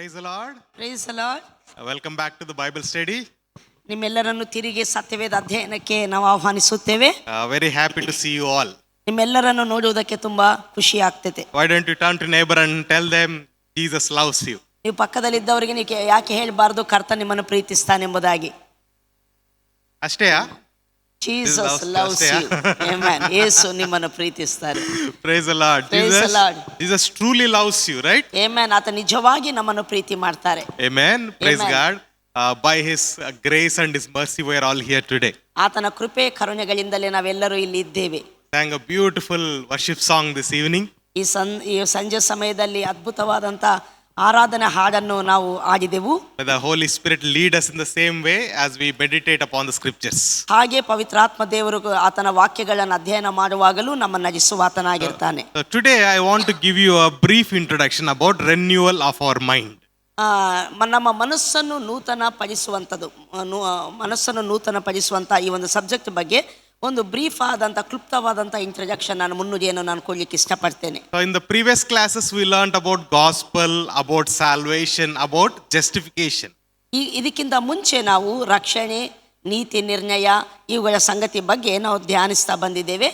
Praise the Lord. Praise the Lord. Welcome back to the Bible study. ನಿಮ್ಮೆಲ್ಲರನ್ನು ತಿರುಗಿ ಸತ್ಯವೇದ ಅಧ್ಯಯನಕ್ಕೆ ನಾವು ಆಹ್ವಾನಿಸುತ್ತೇವೆ. Very happy to see you all. ನಿಮ್ಮೆಲ್ಲರನ್ನು ನೋಡುವುದಕ್ಕೆ ತುಂಬಾ ಖುಷಿ ಆಗ್ತೈತೆ. Why don't you turn to neighbor and tell them Jesus loves you? ನೀವು ಪಕ್ಕದಲ್ಲಿದ್ದವರಿಗೆ ನೀವು ಯಾಕೆ ಹೇಳಬಾರದು ಕರ್ತನ ನಿಮ್ಮನ್ನು ಪ್ರೀತಿಸ್ತಾನೆಂಬುದಾಗಿ? ಅಷ್ಟೇಯಾ? Jesus loves you. Amen. ಯೇಸು ನಿಮ್ಮನ್ನು ಪ್ರೀತಿಸ್ತಾರೆ. Praise the Lord. Praise the Lord. Jesus truly loves you, right? Amen. ಆತ ನಿಜವಾಗಿ ನಮ್ಮನ್ನು ಪ್ರೀತಿ ಮಾಡ್ತಾರೆ. Amen. Praise Amen. God. By His grace and His mercy, we are all here today. ಆತನ ಕೃಪೆ ಕರುಣೆಗಳಿಂದಲೇ ನಾವೆಲ್ಲರೂ ಇಲ್ಲಿ ಇದ್ದೇವೆ. Sang a beautiful worship song this evening. ಈ ಸಂಜೆ ಸಮಯದಲ್ಲಿ ಅದ್ಭುತವಾದಂತ ಆರಾಧನೆ ಹಾಡನ್ನು ನಾವು ಆಡಿದೆವು. The Holy Spirit lead us in the same way as we meditate upon the scriptures. ಹಾಗೆ ಪವಿತ್ರಾತ್ಮ ದೇವರು ಆತನ ವಾಕ್ಯಗಳನ್ನು ಅಧ್ಯಯನ ಮಾಡುವಾಗಲೂ ನಮ್ಮನ್ನು ನಜಿಸುವ ಆತನಾಗಿರ್ತಾನೆ. Today I want to give you a brief introduction about renewal of our mind. ನಮ್ಮ ಮನಸ್ಸನ್ನು ನೂತನ ಪಡಿಸುವಂತ ಈ ಒಂದು ಸಬ್ಜೆಕ್ಟ್ ಬಗ್ಗೆ ಒಂದು ಬ್ರೀಫ್ ಆದಂತ ಕ್ಲುಪ್ತವಾದಂತ ಇಂಟ್ರೊಡಕ್ಷನ್ ಮುನ್ನುಡಿಯನ್ನು ನಾನು ಕೊಡ್ಲಿಕ್ಕೆ ಇಷ್ಟಪಡ್ತೇನೆ. So in the previous classes we learned about gospel, about salvation, about justification. ಇದಕ್ಕಿಂತ ಮುಂಚೆ ನಾವು ರಕ್ಷಣೆ, ನೀತಿ ನಿರ್ಣಯ ಇವುಗಳ ಸಂಗತಿ ಬಗ್ಗೆ ನಾವು ಧ್ಯಾನಿಸ್ತಾ ಬಂದಿದ್ದೇವೆ.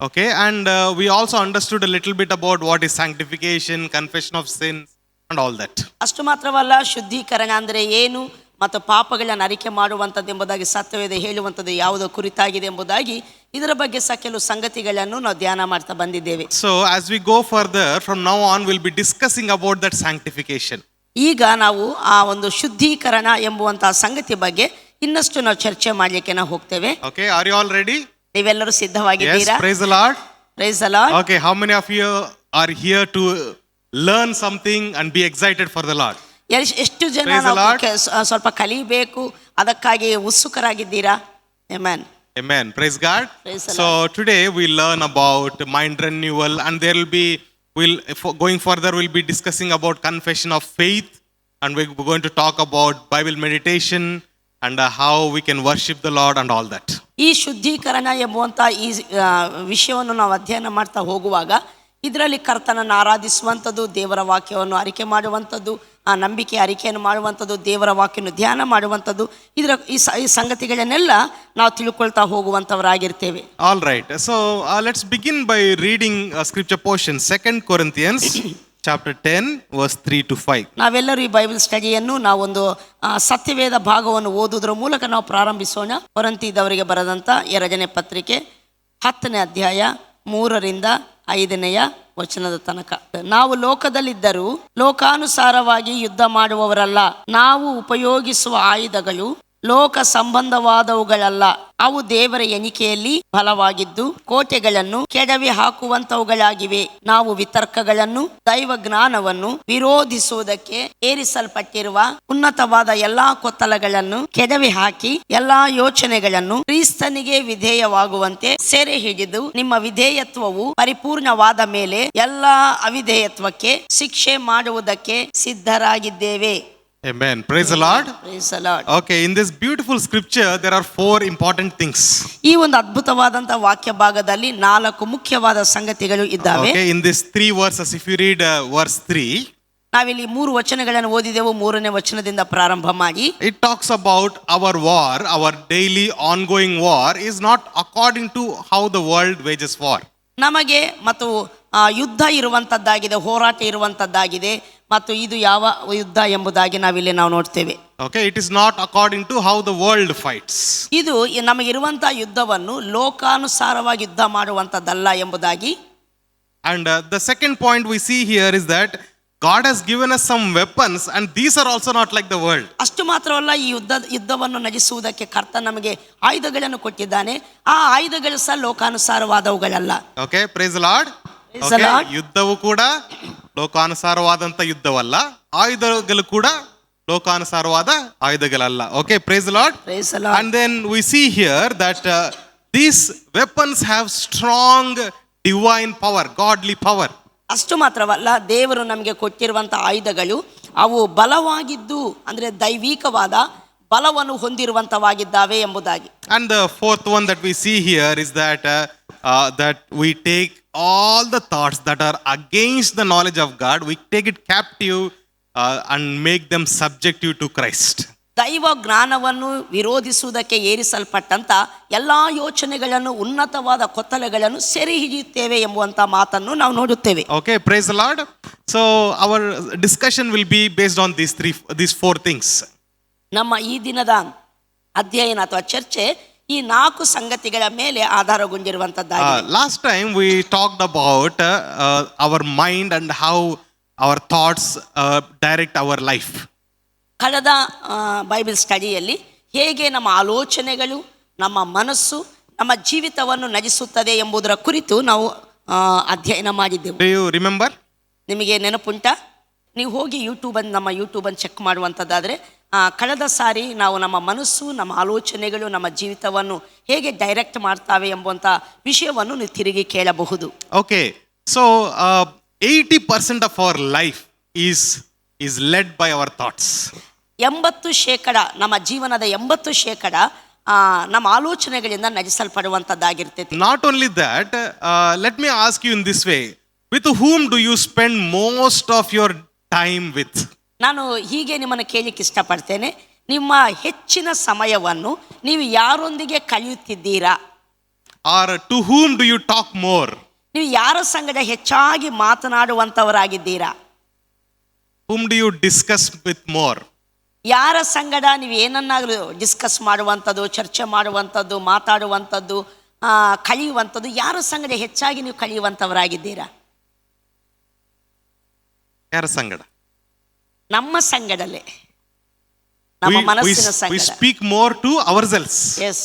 Okay, and we also understood a little bit about what is sanctification, confession of sins and all that. ಅಷ್ಟು ಮಾತ್ರವಲ್ಲ, ಶುದ್ಧೀಕರಣ ಅಂದ್ರೆ ಏನು ಮತ್ತು ಪಾಪಗಳನ್ನು ಅರಿಕೆ ಮಾಡುವಂಥದ್ದು ಎಂಬುದಾಗಿ ಸತ್ಯವೇದ ಹೇಳುವಂಥದ್ದು ಯಾವುದೋ ಕುರಿತಾಗಿದೆ ಎಂಬುದಾಗಿ ಇದರ ಬಗ್ಗೆ ಸಹ ಕೆಲವು ಸಂಗತಿಗಳನ್ನು ನಾವು ಧ್ಯಾನ ಮಾಡ್ತಾ ಬಂದಿದ್ದೇವೆ. So as we go further, from now on we'll be discussing about that sanctification. ಈಗ ನಾವು ಆ ಒಂದು ಶುದ್ಧೀಕರಣ ಎಂಬುವಂತಹ ಸಂಗತಿ ಬಗ್ಗೆ ಇನ್ನಷ್ಟು ನಾವು ಚರ್ಚೆ ಮಾಡಲಿಕ್ಕೆ ನಾವು ಹೋಗ್ತೇವೆ. Okay, are you all ready? ನೀವೆಲ್ಲರೂ ಸಿದ್ಧವಾಗಿದ್ದೀರಾ? Yes, praise the Lord. Praise the Lord. Okay, how many of you are here to learn something and be excited for the Lord? ಎಷ್ಟು ಜನ ಸ್ವಲ್ಪ ಕಲಿಬೇಕು ಅದಕ್ಕಾಗಿ ಉತ್ಸುಕರಾಗಿದ್ದೀರಾ? Amen. Amen. Praise God. Praise the so Lord. Today we learn about mind renewal, and there will be going further we'll be discussing about confession of faith, and we're going to talk about Bible meditation and how we can worship the Lord and all that. ಈ ಶುದ್ಧೀಕರಣ ಎಂಬುವಂತ ಈ ವಿಷಯವನ್ನು ನಾವು ಅಧ್ಯಯನ ಮಾಡ್ತಾ ಹೋಗುವಾಗ ಇದರಲ್ಲಿ ಕರ್ತನನ್ನು ಆರಾಧಿಸುವಂಥದ್ದು, ದೇವರ ವಾಕ್ಯವನ್ನು ಅರಿಕೆ ಮಾಡುವಂಥದ್ದು, ಆ ನಂಬಿಕೆ ಅರಿಕೆಯನ್ನು ಮಾಡುವಂಥದ್ದು, ದೇವರ ವಾಕ್ಯವನ್ನು ಧ್ಯಾನ ಮಾಡುವಂಥದ್ದು, ಇದರ ಈ ಸಂಗತಿಗಳನ್ನೆಲ್ಲ ನಾವು ತಿಳ್ಕೊಳ್ತಾ ಹೋಗುವಂಥವರಾಗಿರ್ತೇವೆ. All right. So let's begin by reading a scripture portion, 2 Corinthians chapter 10 verse 3 to 5. ನಾವೆಲ್ಲರೂ ಈ ಬೈಬಲ್ ಸ್ಟಡಿಯನ್ನು ನಾವೊಂದು ಸತ್ಯವೇದ ಭಾಗವನ್ನು ಓದುವುದರ ಮೂಲಕ ನಾವು ಪ್ರಾರಂಭಿಸೋಣ. ಕೊರಿಂಥದವರಿಗೆ ಬರೆದಂಥ 2ನೇ ಪತ್ರಿಕೆ 10ನೇ ಅಧ್ಯಾಯ 3ರಿಂದ 5ನೇ ವಚನದ ತನಕ. ನಾವು ಲೋಕದಲ್ಲಿದ್ದರೂ ಲೋಕಾನುಸಾರವಾಗಿ ಯುದ್ಧ ಮಾಡುವವರಲ್ಲ. ನಾವು ಉಪಯೋಗಿಸುವ ಆಯುಧಗಳು ಲೋಕ ಸಂಬಂಧವಾದವುಗಳಲ್ಲ, ಅವು ದೇವರ ಎಣಿಕೆಯಲ್ಲಿ ಬಲವಾಗಿದ್ದು ಕೋಟೆಗಳನ್ನು ಕೆಡವಿ ಹಾಕುವಂತವುಗಳಾಗಿವೆ. ನಾವು ವಿತರ್ಕಗಳನ್ನು, ದೈವ ಜ್ಞಾನವನ್ನು ವಿರೋಧಿಸುವುದಕ್ಕೆ ಏರಿಸಲ್ಪಟ್ಟಿರುವ ಉನ್ನತವಾದ ಎಲ್ಲಾ ಕೊತ್ತಲಗಳನ್ನು ಕೆಡವಿ ಹಾಕಿ ಎಲ್ಲಾ ಯೋಚನೆಗಳನ್ನು ಕ್ರಿಸ್ತನಿಗೆ ವಿಧೇಯವಾಗುವಂತೆ ಸೆರೆ ಹಿಡಿದು ನಿಮ್ಮ ವಿಧೇಯತ್ವವು ಪರಿಪೂರ್ಣವಾದ ಮೇಲೆ ಎಲ್ಲಾ ಅವಿಧೇಯತ್ವಕ್ಕೆ ಶಿಕ್ಷೆ ಮಾಡುವುದಕ್ಕೆ ಸಿದ್ಧರಾಗಿದ್ದೇವೆ. Amen. Praise the Lord. Praise the Lord. Okay, in this beautiful scripture there are 4 important things. ಈ ಒಂದು ಅದ್ಭುತವಾದಂತ ವಾಕ್ಯ ಭಾಗದಲ್ಲಿ 4 ಮುಖ್ಯವಾದ ಸಂಗತಿಗಳು ಇದ್ದಾವೆ. Okay, in these 3 verses, if you read verse 3, ನಾವಿಲ್ಲಿ 3 ವಚನಗಳನ್ನು ಓದಿದೆವು. 3ನೇ ವಚನದಿಂದ ಪ್ರಾರಂಭ ಮಾಡಿ it talks about our war, our daily ongoing war is not according to how the world wages war. ನಮಗೆ ಮತ್ತು ಯುದ್ಧ ಇರುವಂತದ್ದಾಗಿದೆ, ಹೋರಾಟ ಇರುವಂತದ್ದಾಗಿದೆ, ಮತ್ತು ಇದು ಯಾವ ಯುದ್ಧ ಎಂಬುದಾಗಿ ನಾವಿಲ್ಲಿ ನಾವು ನೋಡ್ತೇವೆ. Okay, it is not according to how the world fights. ಇದು ನಮಗಿರುವಂತಹ ಯುದ್ಧವನ್ನು ಲೋಕಾನುಸಾರವಾಗಿ ಯುದ್ಧ ಮಾಡುವಂತದ್ದಲ್ಲ ಎಂಬುದಾಗಿ. And the second point we see here is that God has given us some weapons, and these are also not like the world. ಅಷ್ಟು ಮಾತ್ರವಲ್ಲ, ಈ ಯುದ್ಧವನ್ನು ನಜಿಸುವುದಕ್ಕೆ ಕರ್ತ ನಮಗೆ ಆಯುಧಗಳನ್ನು ಕೊಟ್ಟಿದ್ದಾನೆ. ಆ ಆಯುಧಗಳು ಸಹ ಲೋಕಾನುಸಾರವಾದವುಗಳಲ್ಲ. Okay, praise the Lord. Praise the Lord. ಯುದ್ಧವು ಕೂಡ ಲೋಕಾನುಸಾರವಾದಂತ ಯುದ್ಧವಲ್ಲ, ಆಯುಧಗಳು ಕೂಡ ಲೋಕಾನುಸಾರವಾದ ಆಯುಧಗಳಲ್ಲ. Okay, praise the Lord. Praise the Lord. And then we see here that these weapons have strong divine power, godly power. ಅಷ್ಟು ಮಾತ್ರವಲ್ಲ, ದೇವರು ನಮಗೆ ಕೊಟ್ಟಿರುವಂಥ ಆಯುಧಗಳು ಅವು ಬಲವಾಗಿದ್ದು ಅಂದರೆ ದೈವಿಕವಾದ ಬಲವನ್ನು ಹೊಂದಿರುವಂತವಾಗಿದ್ದಾವೆ ಎಂಬುದಾಗಿ. And the fourth one that we see here is that that we take all the thoughts that are against the knowledge of God, we take it captive and make them subjective to Christ. ದೈವ ಜ್ಞಾನವನ್ನು ವಿರೋಧಿಸುವುದಕ್ಕೆ ಏರಿಸಲ್ಪಟ್ಟಂತ ಎಲ್ಲ ಯೋಚನೆಗಳನ್ನು ಉನ್ನತವಾದ ಕೊತ್ತಲೆಗಳನ್ನು ಸೆರೆ ಹಿಡಿಯುತ್ತೇವೆ ಎಂಬುವಂತ ಮಾತನ್ನು ನಾವು ನೋಡುತ್ತೇವೆ. Okay, praise the Lord. So our discussion will be based on these four things. ನಮ್ಮ ಈ ದಿನದ ಅಧ್ಯಯನ ಅಥವಾ ಚರ್ಚೆ ಈ 4 ಸಂಗತಿಗಳ ಮೇಲೆ ಆಧಾರಗೊಂಡಿರುವಂತದ್ದಾಗಿದೆ. Last time we talked about our mind and how our thoughts direct our life. ಕಳೆದ ಬೈಬಲ್ ಸ್ಟಡಿಯಲ್ಲಿ ಹೇಗೆ ನಮ್ಮ ಆಲೋಚನೆಗಳು, ನಮ್ಮ ಮನಸ್ಸು, ನಮ್ಮ ಜೀವಿತವನ್ನು ನಡೆಸುತ್ತದೆ ಎಂಬುದರ ಕುರಿತು ನಾವು ಅಧ್ಯಯನ ಮಾಡಿದ್ದೆವು. Do you remember? ನಿಮಗೆ ನೆನಪುಂಟಾ? ನೀವು ಹೋಗಿ ನಮ್ಮ ಯೂಟ್ಯೂಬನ್ನು ಚೆಕ್ ಮಾಡುವಂಥದ್ದಾದರೆ ಕಳೆದ ಸಾರಿ ನಾವು ನಮ್ಮ ಮನಸ್ಸು, ನಮ್ಮ ಆಲೋಚನೆಗಳು, ನಮ್ಮ ಜೀವಿತವನ್ನು ಹೇಗೆ ಡೈರೆಕ್ಟ್ ಮಾಡ್ತಾವೆ ಎಂಬುವಂಥ ವಿಷಯವನ್ನು ನೀವು ತಿರುಗಿ ಕೇಳಬಹುದು. Okay, so 80% of our life is led by our thoughts. 80% ನಮ್ಮ ಜೀವನದ 80% ನಮ್ಮ ಆಲೋಚನೆಗಳಿಂದ ನಡೆಸಲ್ಪಡುವಂಥದ್ದಾಗಿರ್ತೈತಿ. Not only that, let me ask you in this way, with whom do you spend most of your time with? ನಾನು ಹೀಗೆ ನಿಮ್ಮನ್ನು ಕೇಳಲಿಕ್ಕೆ ಇಷ್ಟಪಡ್ತೇನೆ, ನಿಮ್ಮ ಹೆಚ್ಚಿನ ಸಮಯವನ್ನು ನೀವು ಯಾರೊಂದಿಗೆ ಕಳೆಯುತ್ತಿದ್ದೀರಾ? Or to whom do you talk more? ನೀವು ಯಾರ ಸಂಗಡ ಹೆಚ್ಚಾಗಿ ಮಾತನಾಡುವಂಥವರಾಗಿದ್ದೀರಾ? Whom do you discuss with more? ಯಾರ ಸಂಗಡ ನೀವು ಏನನ್ನಾಗಲೂ ಡಿಸ್ಕಸ್ ಮಾಡುವಂಥದ್ದು, ಚರ್ಚೆ ಮಾಡುವಂಥದ್ದು, ಮಾತಾಡುವಂಥದ್ದು, ಕಳೆಯುವಂಥದ್ದು, ಯಾರ ಸಂಗಡ ಹೆಚ್ಚಾಗಿ ನೀವು ಕಳೆಯುವಂಥವರಾಗಿದ್ದೀರಾ? ಯಾರ ಸಂಗಡ? ನಮ್ಮ ಸಂಗಡಲೇ, ನಮ್ಮ ಮನಸ್ಸಿನ ಸಂಗಡ. We speak more to ourselves. Yes.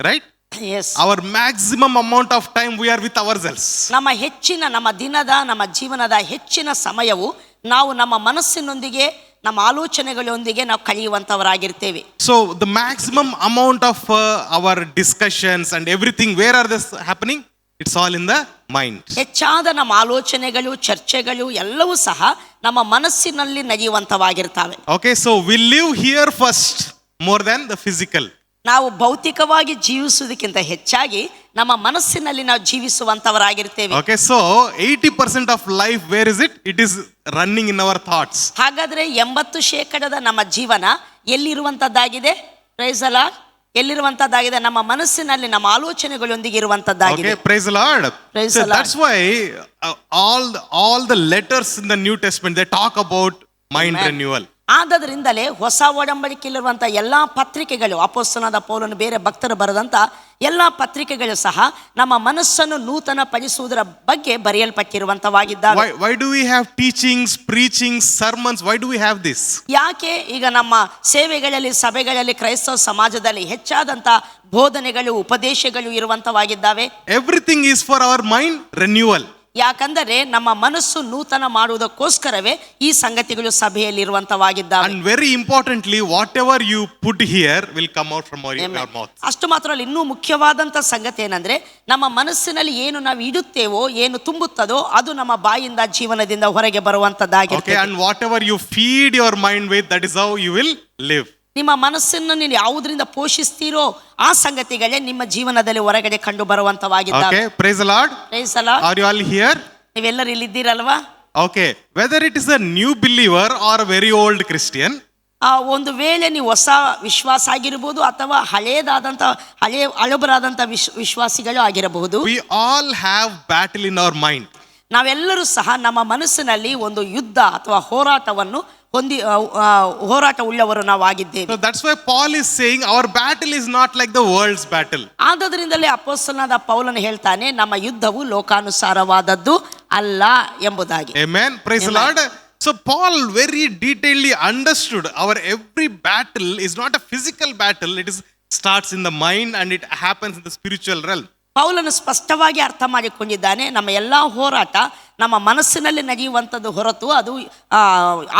Right? Yes. Our maximum amount of time we are with ourselves. ನಮ್ಮ ದಿನದ, ನಮ್ಮ ಜೀವನದ ಹೆಚ್ಚಿನ ಸಮಯವು ನಾವು ನಮ್ಮ ಮನಸ್ಸಿನೊಂದಿಗೆ, ನಮ್ಮ ಆಲೋಚನೆಗಳೊಂದಿಗೆ ನಾವು ಕಳೆಯುವಂಥವರಾಗಿರ್ತೇವೆ. So the maximum amount of our discussions and everything, where are this happening? It's all in the mind. ಹೆಚ್ಚಾದ ನಮ್ಮ ಆಲೋಚನೆಗಳು, ಚರ್ಚೆಗಳು ಎಲ್ಲವೂ ಸಹ ನಮ್ಮ ಮನಸ್ಸಿನಲ್ಲಿ ನಡೆಯುವಂಥವಾಗಿರ್ತವೆ. Okay, so we live here first more than the physical. ನಾವು ಭೌತಿಕವಾಗಿ ಜೀವಿಸುವುದಕ್ಕಿಂತ ಹೆಚ್ಚಾಗಿ ನಮ್ಮ ಮನಸ್ಸಿನಲ್ಲಿ ನಾವು ಜೀವಿಸುವಂತವರಾಗಿರ್ತೇವೆ. Okay, so 80% of life, where is it? It is running in our thoughts. ಹಾಗಾದ್ರೆ 80% ನಮ್ಮ ಜೀವನ ಎಲ್ಲಿರುವಂತದ್ದಾಗಿದೆ? Praise the lord. ಎಲ್ಲಿರುವಂತದ್ದಾಗಿದೆ? ನಮ್ಮ ಮನಸ್ಸಿನಲ್ಲಿ, ನಮ್ಮ ಆಲೋಚನೆಗಳೊಂದಿಗೆ ಇರುವಂತದ್ದಾಗಿದೆ. Okay, praise the Lord. Praise so the Lord. that's why all the letters in the New Testament, they talk about mind Amen. renewal. ಆದ್ದರಿಂದಲೇ ಹೊಸ ಒಡಂಬಡಿಕೆಯಲ್ಲಿರುವಂಥ ಎಲ್ಲ ಪತ್ರಿಕೆಗಳು, ಅಪೊಸ್ತಲನಾದ ಪೌಲನು ಬೇರೆ ಭಕ್ತರು ಬರೆದಂಥ ಎಲ್ಲ ಪತ್ರಿಕೆಗಳು ಸಹ ನಮ್ಮ ಮನಸ್ಸನ್ನು ನೂತನ ಪಡಿಸುವುದರ ಬಗ್ಗೆ ಬರೆಯಲ್ಪಟ್ಟಿರುವಂತವಾಗಿದ್ದಾವೆ. Why do we have teachings, preachings, sermons? Why do we have this? ಯಾಕೆ ಈಗ ನಮ್ಮ ಸೇವೆಗಳಲ್ಲಿ, ಸಭೆಗಳಲ್ಲಿ, ಕ್ರೈಸ್ತವ ಸಮಾಜದಲ್ಲಿ ಹೆಚ್ಚಾದಂಥ ಬೋಧನೆಗಳು, ಉಪದೇಶಗಳು ಇರುವಂತವಾಗಿದ್ದಾವೆ? Everything is for our mind renewal. ಯಾಕಂದರೆ ನಮ್ಮ ಮನಸ್ಸು ನೂತನ ಮಾಡುವುದಕ್ಕೋಸ್ಕರವೇ ಈ ಸಂಗತಿಗಳು ಸಭೆಯಲ್ಲಿ ಇರುವಂತವಾಗಿದ್ದಾವೆ. And very importantly, whatever you put here will come out from your mouth. ಅಷ್ಟು ಮಾತ್ರ ಅಲ್ಲ, ಇನ್ನೂ ಮುಖ್ಯವಾದಂಥ ಸಂಗತಿ ಏನಂದ್ರೆ, ನಮ್ಮ ಮನಸ್ಸಿನಲ್ಲಿ ಏನು ನಾವು ಇಡುತ್ತೇವೋ, ಏನು ತುಂಬುತ್ತದೋ ಅದು ನಮ್ಮ ಬಾಯಿಂದ, ಜೀವನದಿಂದ ಹೊರಗೆ ಬರುವಂತದ್ದಾಗಿರುತ್ತೆ. Okay, and whatever you feed your mind with, that is how you will live. ನಿಮ್ಮ ಮನಸ್ಸನ್ನು ನೀವು ಯಾವುದರಿಂದ ಪೋಷಿಸ್ತೀರೋ ಆ ಸಂಗತಿಗಳೇ ನಿಮ್ಮ ಜೀವನದಲ್ಲಿ ಹೊರಗಡೆ ಕಂಡು ಬರುವಂತವಾಗಿದ್ದಾವೆ. Okay, praise the Lord. Praise the Lord. Are you all here? ನೀವೆಲ್ಲರೂ ಇಲ್ಲಿದ್ದೀರಲ್ವಾ? Okay, whether it is a new believer or a very old Christian, ಒಂದು ವೇಳೆ ನೀವು ಹೊಸ ವಿಶ್ವಾಸ ಆಗಿರಬಹುದು ಅಥವಾ ಹಳಬರಾದಂಥ ವಿಶ್ವಾಸಿಗಳು ಆಗಿರಬಹುದು, we all have battle in our mind. ನಾವೆಲ್ಲರೂ ಸಹ ನಮ್ಮ ಮನಸ್ಸಿನಲ್ಲಿ ಒಂದು ಯುದ್ಧ ಅಥವಾ ಹೋರಾಟವನ್ನು ಹೋರಾಟ ಉಳ್ಳವರು ನಾವು ಆಗಿದ್ದೇವೆ. So that's why Paul is saying our battle is not like the world's battle. ಆದ್ದರಿಂದಲೇ ಅಪೊಸ್ತಲನಾದ ಪೌಲನು ಹೇಳ್ತಾನೆ, ನಮ್ಮ ಯುದ್ಧವು ಲೋಕಾನುಸಾರವಾದದ್ದು ಅಲ್ಲ ಎಂಬುದಾಗಿ. Amen. Praise the Lord. So Paul very detailedly understood our every battle is not a physical battle. It starts in the mind and it happens in the spiritual realm. ಪೌಲನು ಸ್ಪಷ್ಟವಾಗಿ ಅರ್ಥ ಮಾಡಿಕೊಂಡಿದ್ದಾನೆ, ನಮ್ಮ ಎಲ್ಲ ಹೋರಾಟ ನಮ್ಮ ಮನಸ್ಸಿನಲ್ಲಿ ನಡೆಯುವಂಥದ್ದು ಹೊರತು ಅದು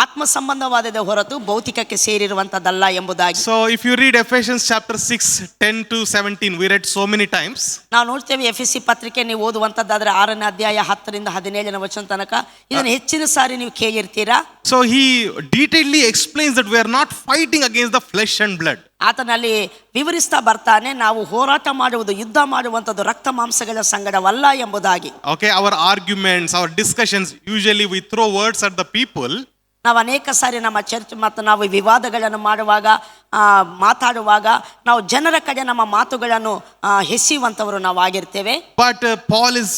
ಆತ್ಮ ಸಂಬಂಧವಾದದ ಹೊರತು ಭೌತಿಕಕ್ಕೆ ಸೇರಿರುವಂಥದ್ದಲ್ಲ ಎಂಬುದಾಗಿ. So if you read Ephesians chapter 6, 10 to 17, we read so many times. ನಾವು ನೋಡ್ತೇವೆ ಎಫೆಸಿ ಪತ್ರಿಕೆ ನೀವು ಓದುವಂಥದ್ದಾದ್ರೆ 6ನೇ ಅಧ್ಯಾಯ 10ರಿಂದ 17ನೇ ವಚನ ತನಕ ಇದನ್ನು ಹೆಚ್ಚಿನ ಸಾರಿ ನೀವು ಕೇಳಿರ್ತೀರಾ. So he detailedly explains that we are not fighting against the flesh and blood. ಆತನಲ್ಲಿ ವಿವರಿಸ್ತಾ ಬರ್ತಾನೆ, ನಾವು ಹೋರಾಟ ಮಾಡುವುದು, ಯುದ್ಧ ಮಾಡುವಂಥದ್ದು ರಕ್ತ ಮಾಂಸಗಳ ಸಂಗಡವಲ್ಲ ಎಂಬುದಾಗಿ. Okay, our arguments, our discussions, usually we throw words at the people ನಾವು ಅನೇಕ ಸಾರಿ ನಮ್ಮ ಚರ್ಚ್ ಮತ್ತು ನಾವು ವಿವಾದಗಳನ್ನು ಮಾಡುವಾಗ ಮಾತಾಡುವಾಗ ನಾವು ಜನರ ಕಡೆ ನಮ್ಮ ಮಾತುಗಳನ್ನು ಎಸೆಯುವಂಥವರು ನಾವು ಆಗಿರ್ತೇವೆ. But Paul is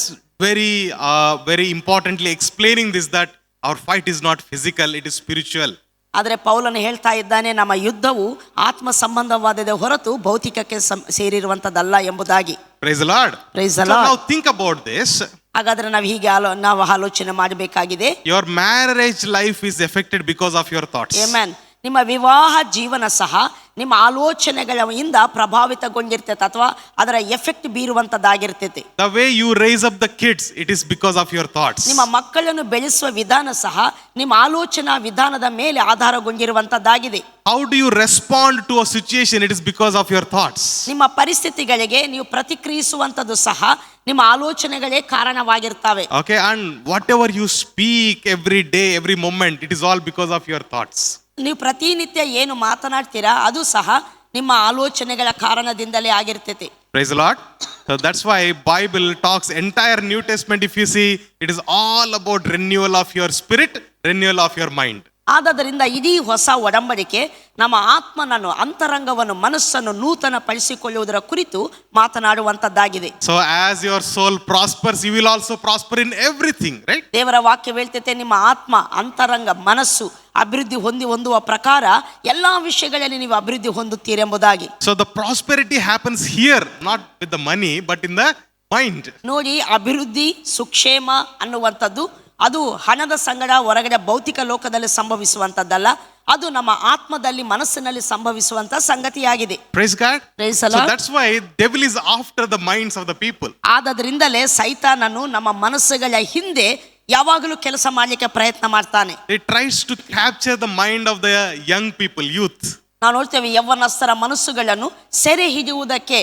very importantly explaining this, that our fight is not physical, it is spiritual. ಆದರೆ ಪೌಲನು ಹೇಳ್ತಾ ಇದ್ದಾನೆ, ನಮ್ಮ ಯುದ್ಧವು ಆತ್ಮ ಸಂಬಂಧವಾದದೆ ಹೊರತು ಭೌತಿಕಕ್ಕೆ ಸೇರಿರುವಂತದ್ದಲ್ಲ ಎಂಬುದಾಗಿ. Praise the Lord. Praise the So Lord. now think about this. ಹಾಗಾದ್ರೆ ನಾವು ಹೀಗೆ ನಾವು ಆಲೋಚನೆ ಮಾಡಬೇಕಾಗಿದೆ. Your marriage life is affected because of your thoughts. Amen. ನಿಮ್ಮ ವಿವಾಹ ಜೀವನ ಸಹ ನಿಮ್ಮ ಆಲೋಚನೆಗಳಿಂದ ಪ್ರಭಾವಿತಗೊಂಡಿರ್ತೈತೆ ಅಥವಾ ಅದರ effect ಬೀರುವಂತದ್ದಾಗಿರ್ತೈತೆ. The way you raise up the kids, it is because of your thoughts. ನಿಮ್ಮ ಮಕ್ಕಳನ್ನು ಬೆಳೆಸುವ ವಿಧಾನ ಸಹ ನಿಮ್ಮ ಆಲೋಚನಾ ವಿಧಾನದ ಮೇಲೆ ಆಧಾರಗೊಂಡಿರುವಂತದ್ದಾಗಿದೆ. How do you respond to a situation? It is because of your thoughts. ನಿಮ್ಮ ಪರಿಸ್ಥಿತಿಗಳಿಗೆ ನೀವು ಪ್ರತಿಕ್ರಿಯಿಸುವಂತದ್ದು ಸಹ ನಿಮ್ಮ ಆಲೋಚನೆಗಳೇ ಕಾರಣವಾಗಿರ್ತವೆ. Okay, and whatever you speak every day, every moment, it is all because of your thoughts. ನೀವು ಪ್ರತಿನಿತ್ಯ ಏನು ಮಾತನಾಡ್ತೀರಾ ಅದು ಸಹ ನಿಮ್ಮ ಆಲೋಚನೆಗಳ ಕಾರಣದಿಂದಲೇ ಆಗಿರ್ತೈತೆ. Praise the Lord. So that's why Bible talks entire New Testament, if you see, it is all about renewal of your spirit, renewal of your mind. ಆದ್ದರಿಂದ ಇಡೀ ಹೊಸ ಒಡಂಬಡಿಕೆ ನಮ್ಮ ಆತ್ಮನನ್ನು, ಅಂತರಂಗವನ್ನು, ಮನಸ್ಸನ್ನು ನೂತನ ಪಡಿಸಿಕೊಳ್ಳುವುದರ ಕುರಿತು ಮಾತನಾಡುವಂತದ್ದಾಗಿದೆ. So as your soul prospers, you will also prosper in everything, right? ದೇವರ ವಾಕ್ಯ ಹೇಳ್ತೈತೆ, ನಿಮ್ಮ ಆತ್ಮ, ಅಂತರಂಗ, ಮನಸ್ಸು ಅಭಿವೃದ್ಧಿ ಹೊಂದುವ ಪ್ರಕಾರ ಎಲ್ಲಾ ವಿಷಯಗಳಲ್ಲಿ ನೀವು ಅಭಿವೃದ್ಧಿ ಹೊಂದುತ್ತೀರೆಂಬುದಾಗಿ. So the prosperity happens here, not with the money, but in the mind. ನೋಡಿ, ಅಭಿವೃದ್ಧಿ, ಸುಕ್ಷೇಮ ಅನ್ನುವಂಥದ್ದು ಅದು ಹಣದ ಸಂಗಡ ಹೊರಗಡೆ ಭೌತಿಕ ಲೋಕದಲ್ಲಿ ಸಂಭವಿಸುವಂತದ್ದಲ್ಲ, ಅದು ನಮ್ಮ ಆತ್ಮದಲ್ಲಿ, ಮನಸ್ಸಿನಲ್ಲಿ ಸಂಭವಿಸುವಂತ ಸಂಗತಿಯಾಗಿದೆ. Praise God. Praise the So Lord. that's why devil is after the minds of the people. ಆದ್ದರಿಂದಲೇ ಸೈತಾನನು ನಮ್ಮ ಮನಸ್ಸುಗಳ ಹಿಂದೆ ಯಾವಾಗಲೂ ಕೆಲಸ ಮಾಡಲಿಕ್ಕೆ ಪ್ರಯತ್ನ ಮಾಡ್ತಾನೆ. He tries to capture the mind of the young people, youth. ನಾವು ನೋಡ್ತೇವೆ, ಯೌವನಸ್ಥರ ಮನಸ್ಸುಗಳನ್ನು ಸೆರೆ ಹಿಡಿಯುವುದಕ್ಕೆ,